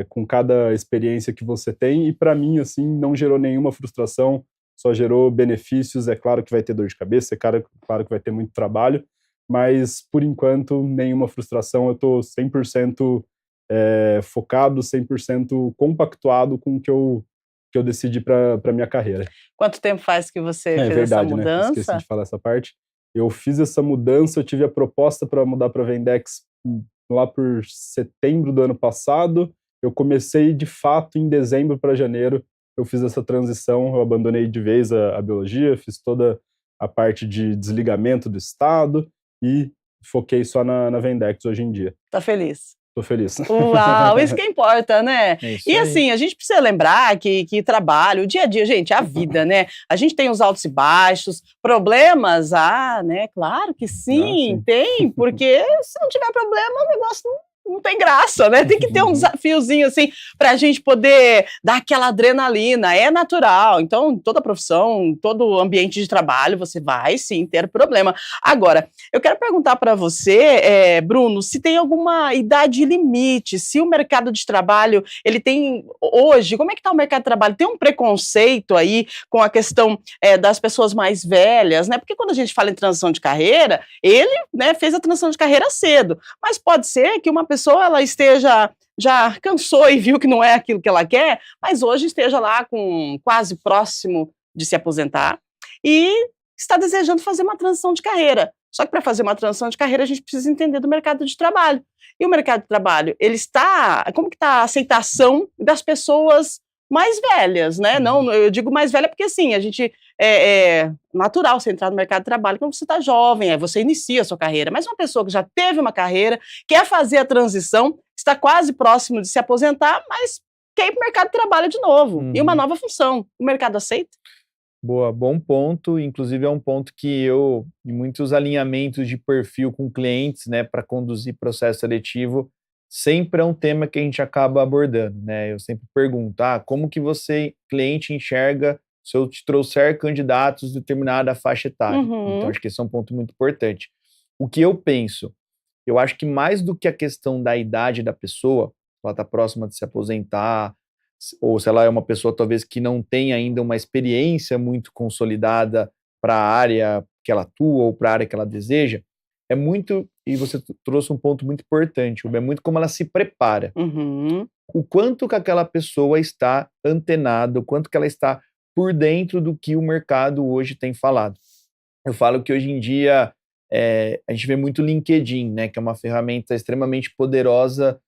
C: com cada experiência que você tem, e para mim, assim, não gerou nenhuma frustração, só gerou benefícios. É claro que vai ter dor de cabeça, claro que vai ter muito trabalho, mas, por enquanto, nenhuma frustração, eu estou 100% focado, 100% compactuado com o que eu decidi para minha carreira.
A: Quanto tempo faz que você fez
C: verdade,
A: essa mudança?
C: Né? Esqueci de falar essa parte. Eu fiz essa mudança, eu tive a proposta para mudar para a Vendex lá por setembro do ano passado. Eu comecei, de fato, em dezembro para janeiro, eu fiz essa transição, eu abandonei de vez a biologia, fiz toda a parte de desligamento do estado e foquei só na Vendex hoje em dia.
A: Tá feliz?
C: Tô feliz.
A: Uau, isso que importa, né?
B: É isso
A: E
B: aí.
A: assim, a gente precisa lembrar que trabalho, o dia a dia, gente, é a vida, né? A gente tem os altos e baixos, problemas, né? Claro que sim,
B: sim.
A: tem, porque se não tiver problema, o negócio não tem graça, né? Tem que ter um desafiozinho assim para a gente poder dar aquela adrenalina. É natural. Então, toda profissão, todo ambiente de trabalho, você vai sim ter problema. Agora, eu quero perguntar para você, Bruno, se tem alguma idade limite, se o mercado de trabalho, ele tem hoje, como é que está o mercado de trabalho? Tem um preconceito aí com a questão das pessoas mais velhas, né? Porque quando a gente fala em transição de carreira, ele, né, fez a transição de carreira cedo, mas pode ser que uma pessoa ela esteja já cansou e viu que não é aquilo que ela quer, mas hoje esteja lá com quase próximo de se aposentar e está desejando fazer uma transição de carreira. Só que para fazer uma transição de carreira a gente precisa entender do mercado de trabalho. E o mercado de trabalho, ele está, como que está a aceitação das pessoas mais velhas, né? Não, eu digo mais velha porque assim, a gente é natural você entrar no mercado de trabalho quando você está jovem, você inicia a sua carreira, mas uma pessoa que já teve uma carreira, quer fazer a transição, está quase próximo de se aposentar, mas quer ir para o mercado de trabalho de novo, e uma nova função. O mercado aceita?
B: Boa, bom ponto. Inclusive, é um ponto que eu, em muitos alinhamentos de perfil com clientes, né, para conduzir processo seletivo, sempre é um tema que a gente acaba abordando, né? Eu sempre pergunto, como que você, cliente, enxerga se eu te trouxer candidatos de determinada faixa etária? Então, acho que esse é um ponto muito importante. O que eu penso? Eu acho que mais do que a questão da idade da pessoa, se ela está próxima de se aposentar, ou se ela é uma pessoa talvez que não tem ainda uma experiência muito consolidada para a área que ela atua ou para a área que ela deseja, é muito, e você trouxe um ponto muito importante, é muito como ela se prepara. O quanto que aquela pessoa está antenada, o quanto que ela está por dentro do que o mercado hoje tem falado. Eu falo que hoje em dia a gente vê muito LinkedIn, né, que é uma ferramenta extremamente poderosa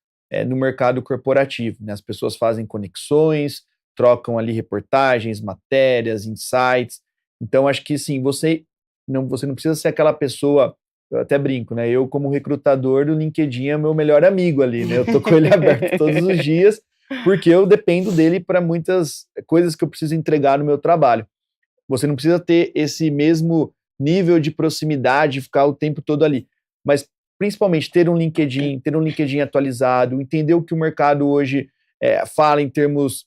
B: no mercado corporativo, né? As pessoas fazem conexões, trocam ali reportagens, matérias, insights. Então, acho que sim, você não precisa ser aquela pessoa, eu até brinco, né? Eu, como recrutador do LinkedIn, é meu melhor amigo ali, né? Eu tô com ele aberto todos os dias, porque eu dependo dele para muitas coisas que eu preciso entregar no meu trabalho. Você não precisa ter esse mesmo nível de proximidade, ficar o tempo todo ali, mas principalmente ter um LinkedIn atualizado, entender o que o mercado hoje fala em termos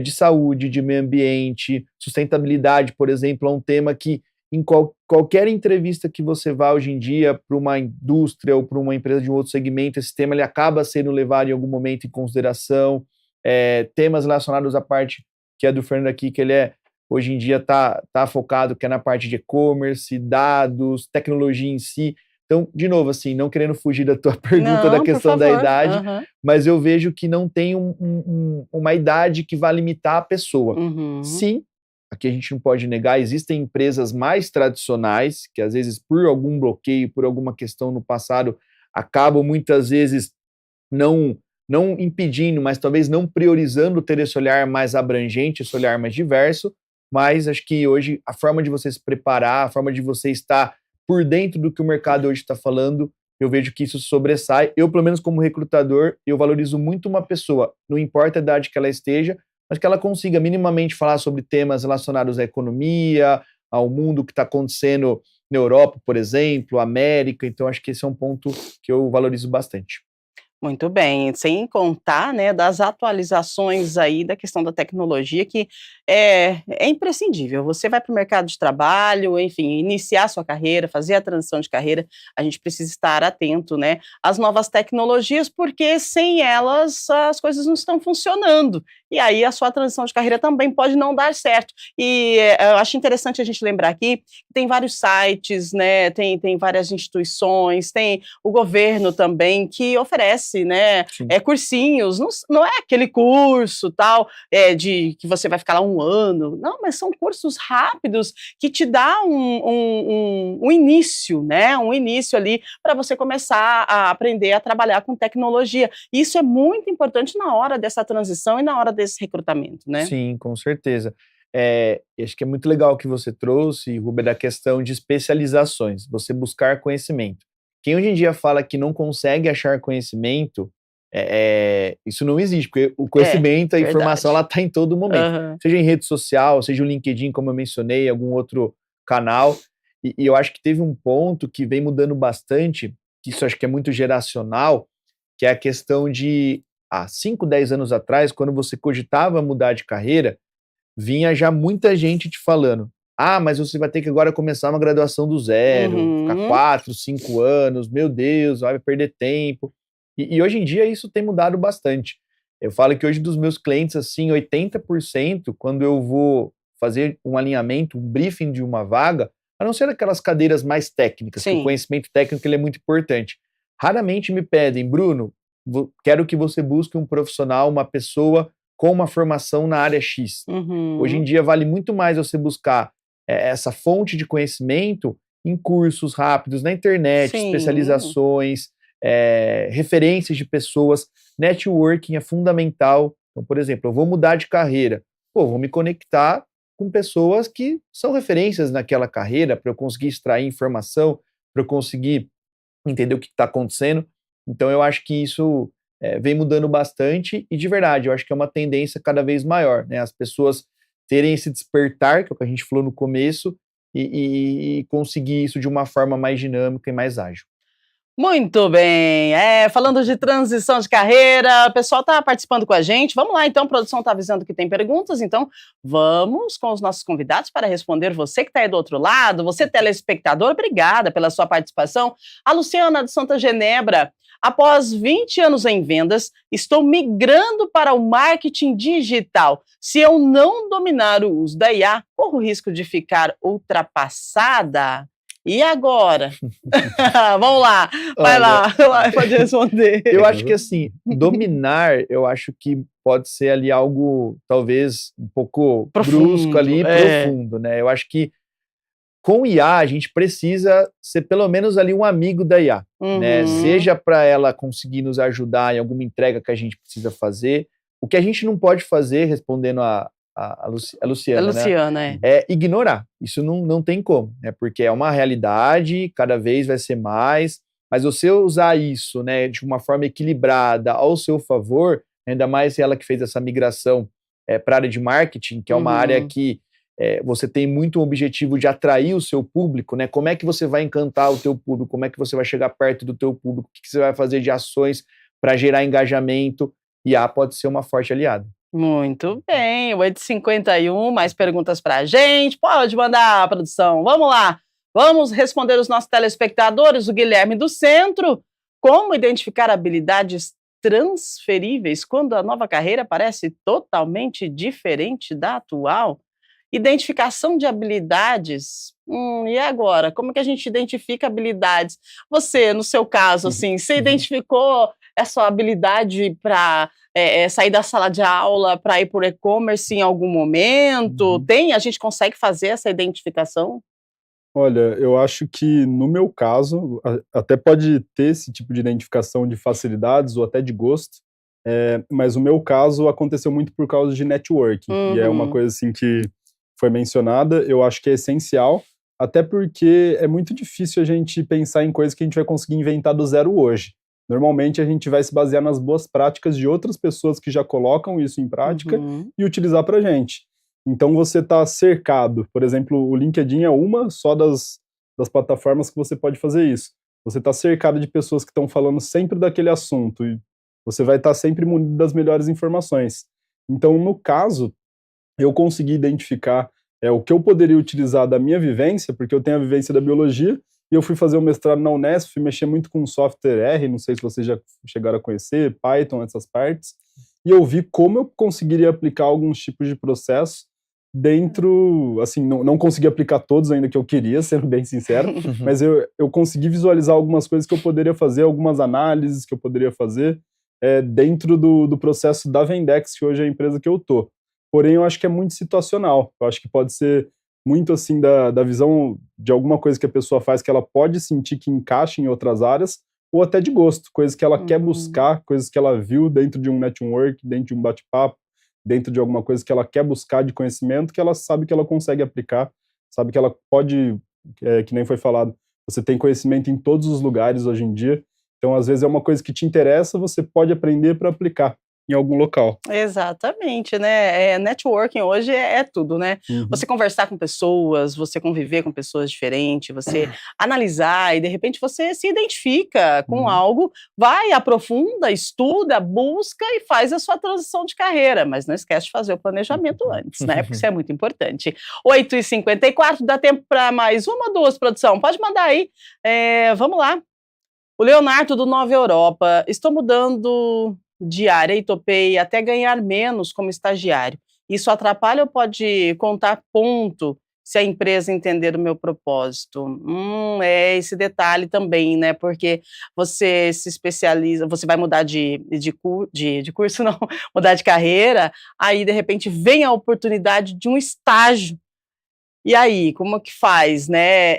B: de saúde, de meio ambiente, sustentabilidade, por exemplo, é um tema que em qualquer entrevista que você vá hoje em dia para uma indústria ou para uma empresa de um outro segmento, esse tema ele acaba sendo levado em algum momento em consideração. Temas relacionados à parte que é do Fernando aqui, que ele hoje em dia tá focado, que é na parte de e-commerce, dados, tecnologia em si. Então, de novo, assim, não querendo fugir da tua pergunta da questão da idade, mas eu vejo que não tem uma idade que vá limitar a pessoa. Sim, aqui a gente não pode negar, existem empresas mais tradicionais, que às vezes por algum bloqueio, por alguma questão no passado, acabam muitas vezes não impedindo, mas talvez não priorizando ter esse olhar mais abrangente, esse olhar mais diverso, mas acho que hoje a forma de você se preparar, a forma de você estar por dentro do que o mercado hoje está falando, eu vejo que isso sobressai. Eu, pelo menos como recrutador, eu valorizo muito uma pessoa, não importa a idade que ela esteja, mas que ela consiga minimamente falar sobre temas relacionados à economia, ao mundo que está acontecendo na Europa, por exemplo, América. Então, acho que esse é um ponto que eu valorizo bastante.
A: Muito bem, sem contar, né, das atualizações aí da questão da tecnologia, que é imprescindível. Você vai para o mercado de trabalho, enfim, iniciar sua carreira, fazer a transição de carreira, a gente precisa estar atento, né, às novas tecnologias, porque sem elas as coisas não estão funcionando. E aí a sua transição de carreira também pode não dar certo. E eu acho interessante a gente lembrar aqui que tem vários sites, né, tem várias instituições, tem o governo também que oferece, né, cursinhos, não é aquele curso tal, de que você vai ficar lá um ano, não, mas são cursos rápidos que te dá um início, né, um início ali para você começar a aprender a trabalhar com tecnologia. Isso é muito importante na hora dessa transição e na hora desse recrutamento, né?
B: Sim, com certeza. Acho que é muito legal o que você trouxe, Ruber, da questão de especializações, você buscar conhecimento. Quem hoje em dia fala que não consegue achar conhecimento, Isso não existe, porque o conhecimento, a informação, ela está em todo momento. Seja em rede social, seja o LinkedIn, como eu mencionei, algum outro canal. E eu acho que teve um ponto que vem mudando bastante, que isso acho que é muito geracional, que é a questão de, 5, 10 anos atrás, quando você cogitava mudar de carreira, vinha já muita gente te falando, mas você vai ter que agora começar uma graduação do zero, ficar 4, 5 anos, meu Deus, vai perder tempo. E hoje em dia isso tem mudado bastante. Eu falo que hoje dos meus clientes, assim, 80%, quando eu vou fazer um alinhamento, um briefing de uma vaga, a não ser aquelas cadeiras mais técnicas, que o conhecimento técnico ele é muito importante. Raramente me pedem, Bruno, quero que você busque um profissional, uma pessoa com uma formação na área X. Hoje em dia vale muito mais você buscar essa fonte de conhecimento em cursos rápidos, na internet, especializações, referências de pessoas. Networking é fundamental. Então, por exemplo, eu vou mudar de carreira. Vou me conectar com pessoas que são referências naquela carreira para eu conseguir extrair informação, para eu conseguir entender o que está acontecendo. Então, eu acho que isso vem mudando bastante e, de verdade, eu acho que é uma tendência cada vez maior, né? As pessoas terem esse despertar, que é o que a gente falou no começo, e conseguir isso de uma forma mais dinâmica e mais ágil.
A: Muito bem, falando de transição de carreira, o pessoal está participando com a gente. Vamos lá, então, a produção está avisando que tem perguntas, então vamos com os nossos convidados para responder. Você que está aí do outro lado, você telespectador, obrigada pela sua participação. A Luciana de Santa Genebra, após 20 anos em vendas, estou migrando para o marketing digital. Se eu não dominar o uso da IA, corro o risco de ficar ultrapassada? E agora? Vamos lá, vai lá, pode responder.
B: Eu acho que assim, dominar, eu acho que pode ser ali algo, talvez, um pouco brusco ali, profundo, né? Eu acho que com IA, a gente precisa ser pelo menos ali um amigo da IA, né? Seja para ela conseguir nos ajudar em alguma entrega que a gente precisa fazer. O que a gente não pode fazer, respondendo a Luciana, né? É ignorar. Isso não tem como, né? Porque é uma realidade, cada vez vai ser mais, mas você usar isso, né, de uma forma equilibrada ao seu favor, ainda mais ela que fez essa migração para a área de marketing, que é uma área que você tem muito o objetivo de atrair o seu público, né? Como é que você vai encantar o teu público? Como é que você vai chegar perto do teu público? O que você vai fazer de ações para gerar engajamento? E a pode ser uma forte aliada.
A: Muito bem, 8h51, mais perguntas para a gente. Pode mandar, produção. Vamos lá, vamos responder os nossos telespectadores. O Guilherme do Centro. Como identificar habilidades transferíveis quando a nova carreira parece totalmente diferente da atual? Identificação de habilidades. E agora? Como que a gente identifica habilidades? Você, no seu caso, assim, você identificou essa habilidade para sair da sala de aula para ir por e-commerce em algum momento? A gente consegue fazer essa identificação?
C: Olha, eu acho que no meu caso, até pode ter esse tipo de identificação de facilidades ou até de gosto, mas o meu caso aconteceu muito por causa de networking, e é uma coisa assim que foi mencionada, eu acho que é essencial, até porque é muito difícil a gente pensar em coisas que a gente vai conseguir inventar do zero hoje. Normalmente a gente vai se basear nas boas práticas de outras pessoas que já colocam isso em prática e utilizar para a gente. Então você está cercado, por exemplo, o LinkedIn é uma só das plataformas que você pode fazer isso. Você está cercado de pessoas que estão falando sempre daquele assunto e você vai estar sempre munido das melhores informações. Então, no caso, eu consegui identificar o que eu poderia utilizar da minha vivência, porque eu tenho a vivência da biologia, e eu fui fazer o mestrado na Unesp, fui mexer muito com software R, não sei se vocês já chegaram a conhecer, Python, essas partes, e eu vi como eu conseguiria aplicar alguns tipos de processo dentro, assim, não consegui aplicar todos ainda que eu queria, sendo bem sincero, mas eu consegui visualizar algumas coisas que eu poderia fazer, algumas análises que eu poderia fazer dentro do processo da Vendex, que hoje é a empresa que eu tô. Porém, eu acho que é muito situacional. Eu acho que pode ser muito, assim, da visão de alguma coisa que a pessoa faz que ela pode sentir que encaixa em outras áreas, ou até de gosto, coisas que ela quer buscar, coisas que ela viu dentro de um network, dentro de um bate-papo, dentro de alguma coisa que ela quer buscar de conhecimento, que ela sabe que ela consegue aplicar, sabe que ela pode, que nem foi falado, você tem conhecimento em todos os lugares hoje em dia, Então, às vezes, é uma coisa que te interessa, você pode aprender para aplicar em algum local.
A: Exatamente, né? Networking hoje é tudo, né? Você conversar com pessoas, você conviver com pessoas diferentes, você analisar e de repente você se identifica com algo, vai, aprofunda, estuda, busca e faz a sua transição de carreira, mas não esquece de fazer o planejamento antes, né? Porque isso é muito importante. 8h54, dá tempo para mais uma ou duas, produção? Pode mandar aí. Vamos lá. O Leonardo do Nova Europa, estou mudando de área e topei até ganhar menos como estagiário. Isso atrapalha ou pode contar ponto se a empresa entender o meu propósito? É esse detalhe também, né? Porque você se especializa, você vai mudar de curso, não, mudar de carreira, aí de repente vem a oportunidade de um estágio. E aí, como que faz, né?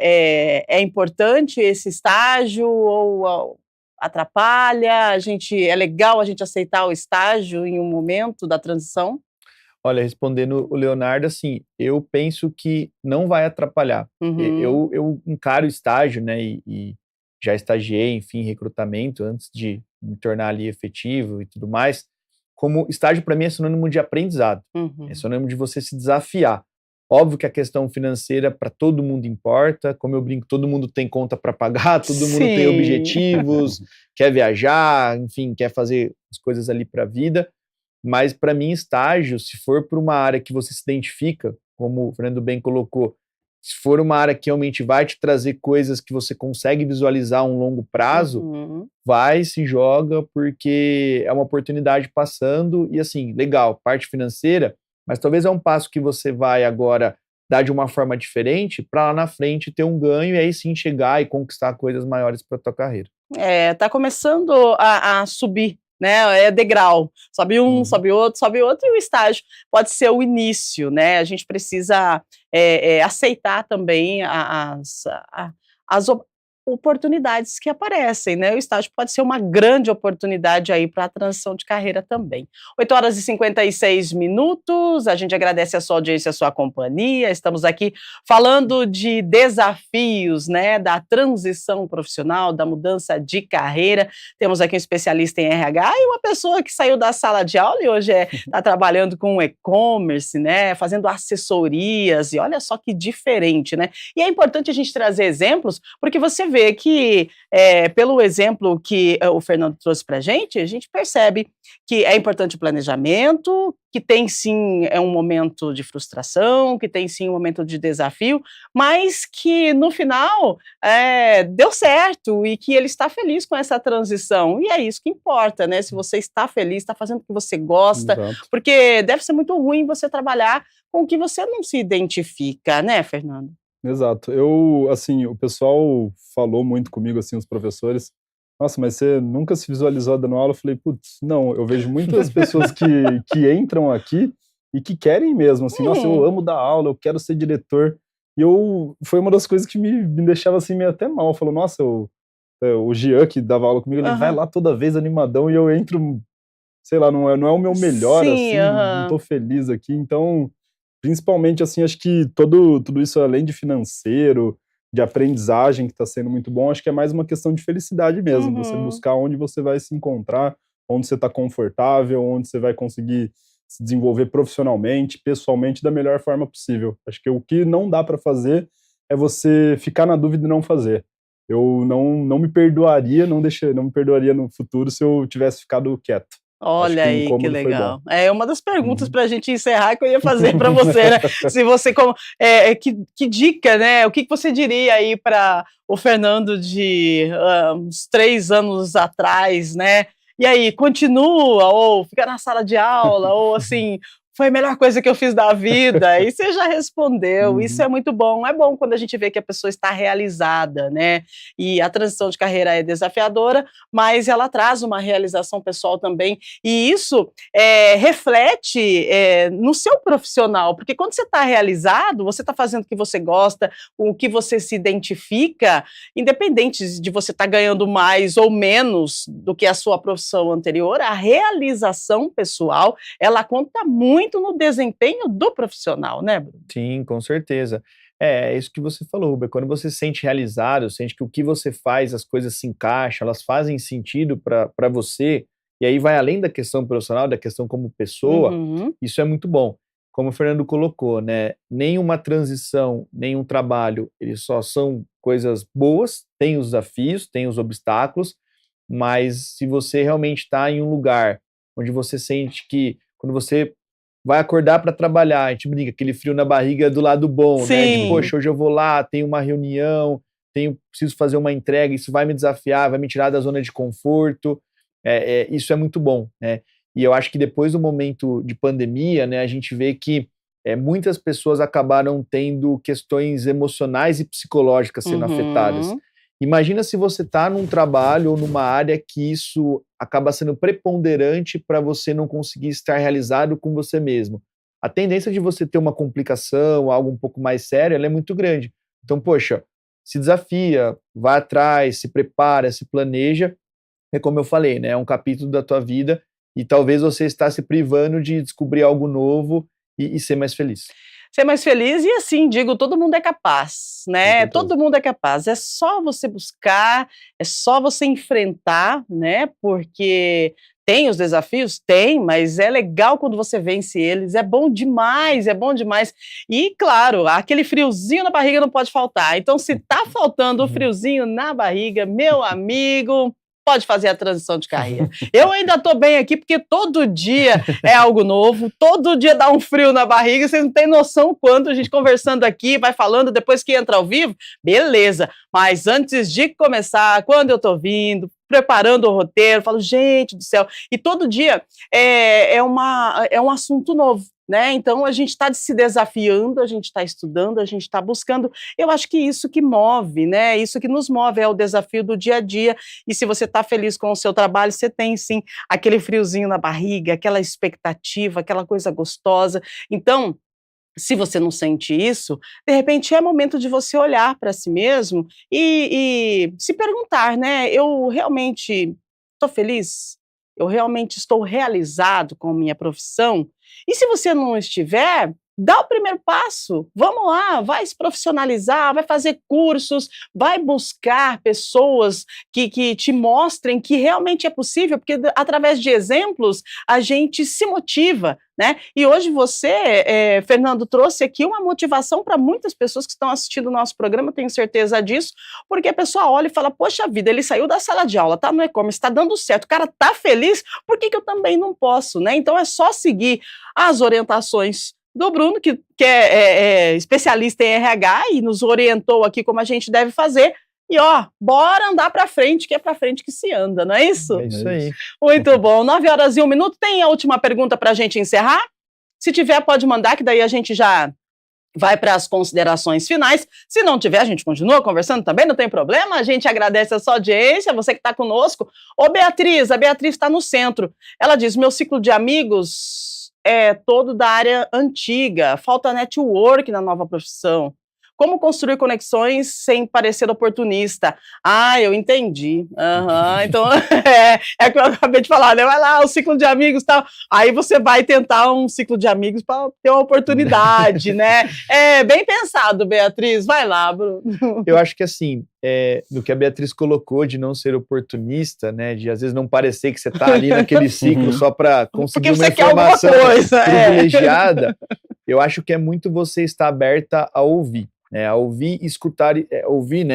A: É importante esse estágio ou atrapalha? É legal a gente aceitar o estágio em um momento da transição?
B: Olha, respondendo o Leonardo, assim, eu penso que não vai atrapalhar. Eu encaro estágio, né, e já estagiei, enfim, em recrutamento antes de me tornar ali efetivo e tudo mais, como estágio para mim é sinônimo de aprendizado, é sinônimo de você se desafiar. Óbvio que a questão financeira para todo mundo importa, como eu brinco, todo mundo tem conta para pagar, todo mundo tem objetivos, quer viajar, enfim, quer fazer as coisas ali para a vida, mas para mim estágio, se for para uma área que você se identifica, como o Fernando bem colocou, se for uma área que realmente vai te trazer coisas que você consegue visualizar a um longo prazo, vai, se joga, porque é uma oportunidade passando e assim, legal, parte financeira, mas talvez é um passo que você vai agora dar de uma forma diferente para lá na frente ter um ganho e aí sim chegar e conquistar coisas maiores para a tua carreira.
A: Tá começando a subir, né? É degrau, sobe um, sobe outro, e o estágio pode ser o início, né? A gente precisa aceitar também as oportunidades que aparecem, né? O estágio pode ser uma grande oportunidade aí para a transição de carreira também. 8h56, a gente agradece a sua audiência, a sua companhia, estamos aqui falando de desafios, né, da transição profissional, da mudança de carreira. Temos aqui um especialista em RH e uma pessoa que saiu da sala de aula e hoje está trabalhando com e-commerce, né, fazendo assessorias, e olha só que diferente, né? E é importante a gente trazer exemplos, porque você vê que, pelo exemplo que o Fernando trouxe para a gente percebe que é importante o planejamento, que tem sim um momento de frustração, que tem sim um momento de desafio, mas que no final deu certo e que ele está feliz com essa transição. E é isso que importa, né? Se você está feliz, está fazendo o que você gosta, porque deve ser muito ruim você trabalhar com o que você não se identifica, né, Fernando?
C: Exato. Assim, o pessoal falou muito comigo, assim, os professores, nossa, mas você nunca se visualizou dando aula? Eu falei, putz, não, eu vejo muitas pessoas que entram aqui e que querem mesmo, assim, nossa, eu amo dar aula, eu quero ser diretor, e foi uma das coisas que me deixava, assim, meio até mal, falou, nossa, o Jean, que dava aula comigo, ele vai lá toda vez animadão, e eu entro, sei lá, não é o meu melhor, assim, não tô feliz aqui, então... Principalmente, assim, acho que tudo isso, além de financeiro, de aprendizagem, que está sendo muito bom, acho que é mais uma questão de felicidade mesmo, você buscar onde você vai se encontrar, onde você está confortável, onde você vai conseguir se desenvolver profissionalmente, pessoalmente, da melhor forma possível. Acho que o que não dá para fazer é você ficar na dúvida e não fazer. Eu não me perdoaria, não me perdoaria no futuro se eu tivesse ficado quieto.
A: Olha aí, que legal. É uma das perguntas para a gente encerrar que eu ia fazer para você, né? Se você, que dica, né? O que você diria aí para o Fernando de uns 3 anos atrás, né? E aí, continua, ou fica na sala de aula, ou assim, foi a melhor coisa que eu fiz da vida, e você já respondeu, isso é muito bom, é bom quando a gente vê que a pessoa está realizada, né, e a transição de carreira é desafiadora, mas ela traz uma realização pessoal também, e isso reflete no seu profissional, porque quando você está realizado, você está fazendo o que você gosta, o que você se identifica, independente de você estar ganhando mais ou menos do que a sua profissão anterior, a realização pessoal, ela conta muito no desempenho do profissional, né, Bruno?
B: Sim, com certeza. É isso que você falou, Rubem. Quando você se sente realizado, sente que o que você faz, as coisas se encaixam, elas fazem sentido para você, e aí vai além da questão profissional, da questão como pessoa,
A: Uhum.
B: isso é muito bom. Como o Fernando colocou, né? Nenhuma transição, nenhum trabalho, eles só são coisas boas, tem os desafios, tem os obstáculos, mas se você realmente está em um lugar onde você sente que, quando você vai acordar para trabalhar, a gente brinca, aquele frio na barriga do lado bom, né? De,
A: Sim.
B: poxa, hoje eu vou lá, tenho uma reunião, preciso fazer uma entrega, isso vai me desafiar, vai me tirar da zona de conforto, isso é muito bom, né? E eu acho que depois do momento de pandemia, né, a gente vê que muitas pessoas acabaram tendo questões emocionais e psicológicas sendo afetadas.
A: Uhum.
B: Imagina se você está num trabalho ou numa área que isso acaba sendo preponderante para você não conseguir estar realizado com você mesmo. A tendência de você ter uma complicação, algo um pouco mais sério, ela é muito grande. Então, poxa, se desafia, vai atrás, se prepara, se planeja. É como eu falei, né? É um capítulo da tua vida e talvez você está se privando de descobrir algo novo e ser mais feliz.
A: Ser mais feliz e assim, digo, todo mundo é capaz, né? Todo mundo é capaz. É só você buscar, é só você enfrentar, né? Porque tem os desafios? Tem, mas é legal quando você vence eles. É bom demais, é bom demais. E, claro, aquele friozinho na barriga não pode faltar. Então, se tá faltando o friozinho na barriga, meu amigo, pode fazer a transição de carreira. Eu ainda estou bem aqui porque todo dia é algo novo, todo dia dá um frio na barriga, vocês não têm noção quanto a gente conversando aqui, vai falando, depois que entra ao vivo, beleza. Mas antes de começar, quando eu estou vindo, preparando o roteiro, eu falo, gente do céu, e todo dia é um assunto novo. Né? Então a gente está se desafiando, a gente está estudando, a gente está buscando. Eu acho que isso que move, né? Isso que nos move é o desafio do dia a dia. E se você está feliz com o seu trabalho, você tem sim aquele friozinho na barriga, aquela expectativa, aquela coisa gostosa. Então, se você não sente isso, de repente é momento de você olhar para si mesmo e se perguntar, né? Eu realmente estou feliz? Eu realmente estou realizado com a minha profissão? E se você não estiver, dá o primeiro passo. Vamos lá, vai se profissionalizar, vai fazer cursos, vai buscar pessoas que te mostrem que realmente é possível, porque através de exemplos a gente se motiva, né? E hoje você, Fernando, trouxe aqui uma motivação para muitas pessoas que estão assistindo o nosso programa, tenho certeza disso, porque a pessoa olha e fala, poxa vida, ele saiu da sala de aula, tá no e-commerce, está dando certo, o cara tá feliz, por que eu também não posso, né? Então é só seguir as orientações do Bruno, que é especialista em RH e nos orientou aqui como a gente deve fazer. E ó, bora andar para frente, que é para frente que se anda, não é isso?
B: É isso aí.
A: Muito bom. 9h01. Tem a última pergunta para a gente encerrar? Se tiver, pode mandar, que daí a gente já vai para as considerações finais. Se não tiver, a gente continua conversando também, não tem problema. A gente agradece a sua audiência, você que está conosco. Ô Beatriz, a Beatriz está no centro. Ela diz, meu ciclo de amigos é todo da área antiga, falta network na nova profissão. Como construir conexões sem parecer oportunista? Ah, eu entendi. Uhum. Então, é o que eu acabei de falar, né? Vai lá, o ciclo de amigos e tal. Aí você vai tentar um ciclo de amigos para ter uma oportunidade, né? É bem pensado, Beatriz. Vai lá, Bruno.
B: Eu acho que assim, do que a Beatriz colocou de não ser oportunista, né? De às vezes não parecer que você está ali naquele ciclo só para conseguir uma informação privilegiada. Eu acho que é muito você estar aberta a ouvir. A ouvir, escutar,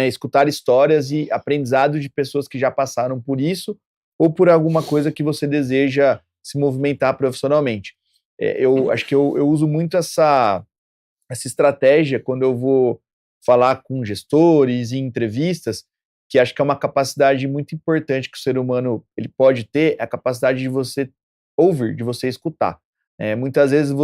B: escutar histórias e aprendizado de pessoas que já passaram por isso ou por alguma coisa que você deseja se movimentar profissionalmente. Eu acho que eu uso muito essa estratégia quando eu vou falar com gestores e entrevistas, que acho que é uma capacidade muito importante que o ser humano ele pode ter, é a capacidade de você ouvir, de você escutar. Muitas vezes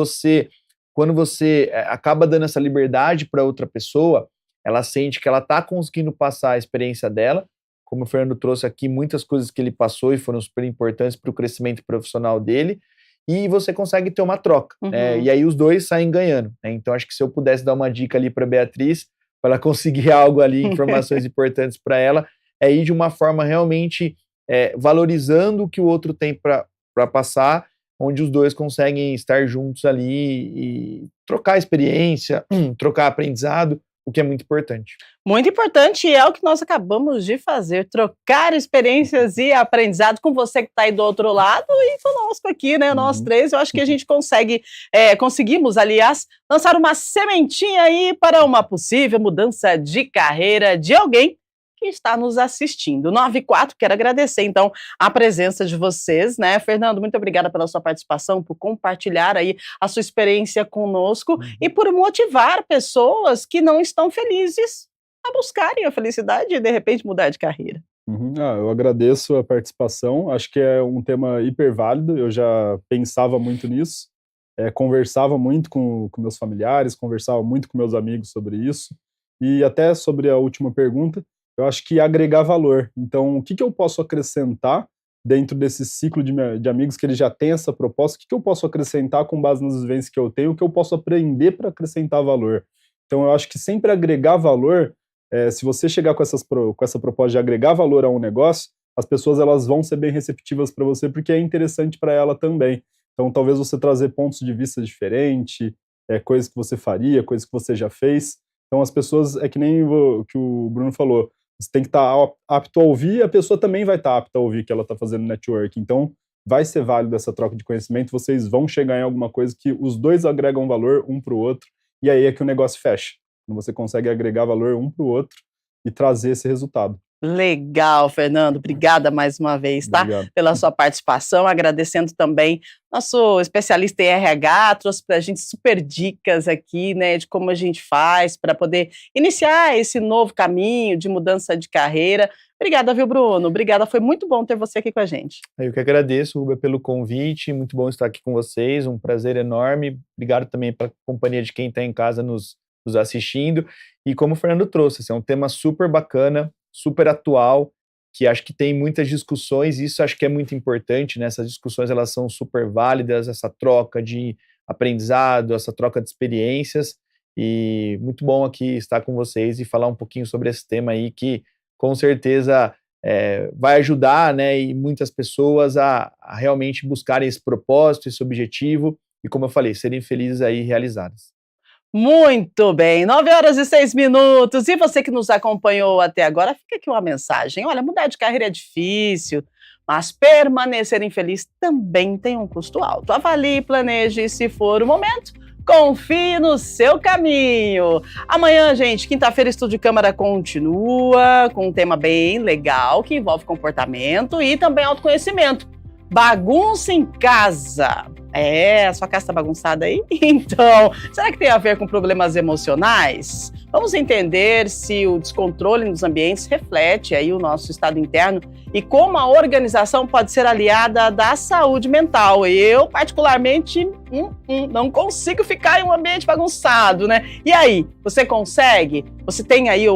B: quando você acaba dando essa liberdade para outra pessoa, ela sente que ela está conseguindo passar a experiência dela, como o Fernando trouxe aqui, muitas coisas que ele passou e foram super importantes para o crescimento profissional dele, e você consegue ter uma troca, né? E aí os dois saem ganhando, né? Então acho que se eu pudesse dar uma dica ali para a Beatriz, para ela conseguir algo ali, informações importantes para ela, é ir de uma forma realmente valorizando o que o outro tem para passar, onde os dois conseguem estar juntos ali e trocar experiência, trocar aprendizado, o que é muito importante.
A: Muito importante, e é o que nós acabamos de fazer, trocar experiências e aprendizado com você que está aí do outro lado e conosco aqui, né, nós três. Eu acho que a gente conseguimos, aliás, lançar uma sementinha aí para uma possível mudança de carreira de alguém que está nos assistindo. 94, quero agradecer, então, a presença de vocês, né? Fernando, muito obrigada pela sua participação, por compartilhar aí a sua experiência conosco e por motivar pessoas que não estão felizes a buscarem a felicidade e, de repente, mudar de carreira.
C: Eu agradeço a participação, acho que é um tema hiper válido, eu já pensava muito nisso, conversava muito com meus familiares, conversava muito com meus amigos sobre isso, e até sobre a última pergunta, eu acho que agregar valor. Então, o que eu posso acrescentar dentro desse ciclo de amigos que ele já tem essa proposta? O que eu posso acrescentar com base nas vivências que eu tenho? O que eu posso aprender para acrescentar valor? Então, eu acho que sempre agregar valor, se você chegar com essa proposta de agregar valor a um negócio, as pessoas elas vão ser bem receptivas para você, porque é interessante para ela também. Então, talvez você trazer pontos de vista diferentes, coisas que você faria, coisas que você já fez. Então, as pessoas, é que nem o que o Bruno falou, você tem que estar apto a ouvir, e a pessoa também vai estar apta a ouvir que ela está fazendo network. Então, vai ser válido essa troca de conhecimento, vocês vão chegar em alguma coisa que os dois agregam valor um para o outro, e aí é que o negócio fecha. Quando você consegue agregar valor um para o outro e trazer esse resultado.
A: Legal, Fernando. Obrigada mais uma vez, tá?
C: Obrigado.
A: Pela sua participação, agradecendo também nosso especialista em RH, trouxe para a gente super dicas aqui, né, de como a gente faz para poder iniciar esse novo caminho de mudança de carreira. Obrigada, viu, Bruno? Obrigada, foi muito bom ter você aqui com a gente.
B: Eu que agradeço, Ruba, pelo convite, muito bom estar aqui com vocês, um prazer enorme. Obrigado também pela companhia de quem está em casa nos assistindo. E como o Fernando trouxe, é um tema super bacana, super atual, que acho que tem muitas discussões, e isso acho que é muito importante, né? Essas discussões elas são super válidas, essa troca de aprendizado, essa troca de experiências, e muito bom aqui estar com vocês e falar um pouquinho sobre esse tema aí, que com certeza vai ajudar, né, e muitas pessoas a realmente buscarem esse propósito, esse objetivo, e como eu falei, serem felizes aí realizadas.
A: Muito bem, 9h06. E você que nos acompanhou até agora, fica aqui uma mensagem. Olha, mudar de carreira é difícil, mas permanecer infeliz também tem um custo alto. Avalie, planeje, e se for o momento, confie no seu caminho. Amanhã, gente, quinta-feira, Estúdio Câmara continua com um tema bem legal que envolve comportamento e também autoconhecimento. Bagunça em casa. A sua casa está bagunçada aí? Então, será que tem a ver com problemas emocionais? Vamos entender se o descontrole nos ambientes reflete aí o nosso estado interno e como a organização pode ser aliada da saúde mental. Eu, particularmente, não consigo ficar em um ambiente bagunçado, né? E aí, você consegue? Você tem aí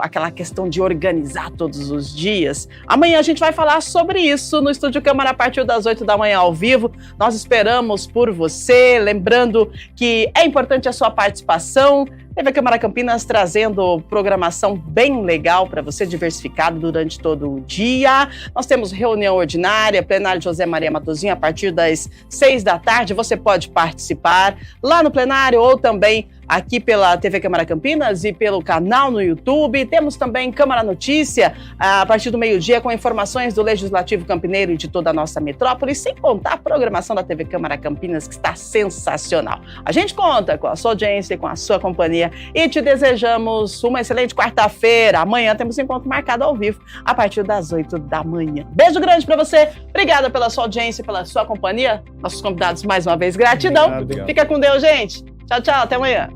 A: aquela questão de organizar todos os dias? Amanhã a gente vai falar sobre isso no Estúdio Câmara a partir das 8 da manhã ao vivo. Nós esperamos por você, lembrando que é importante a sua participação. TV Câmara Campinas trazendo programação bem legal para você, diversificado durante todo o dia. Nós temos reunião ordinária, plenário José Maria Matosinho a partir das 6 da tarde. Você pode participar lá no plenário ou também aqui pela TV Câmara Campinas e pelo canal no YouTube. Temos também Câmara Notícia a partir do meio-dia com informações do Legislativo Campineiro e de toda a nossa metrópole, sem contar a programação da TV Câmara Campinas, que está sensacional. A gente conta com a sua audiência e com a sua companhia e te desejamos uma excelente quarta-feira. Amanhã temos encontro marcado ao vivo a partir das 8 da manhã. Beijo grande para você. Obrigada pela sua audiência e pela sua companhia. Nossos convidados, mais uma vez, gratidão.
B: Obrigado.
A: Fica com Deus, gente. Tchau, tchau. Até amanhã.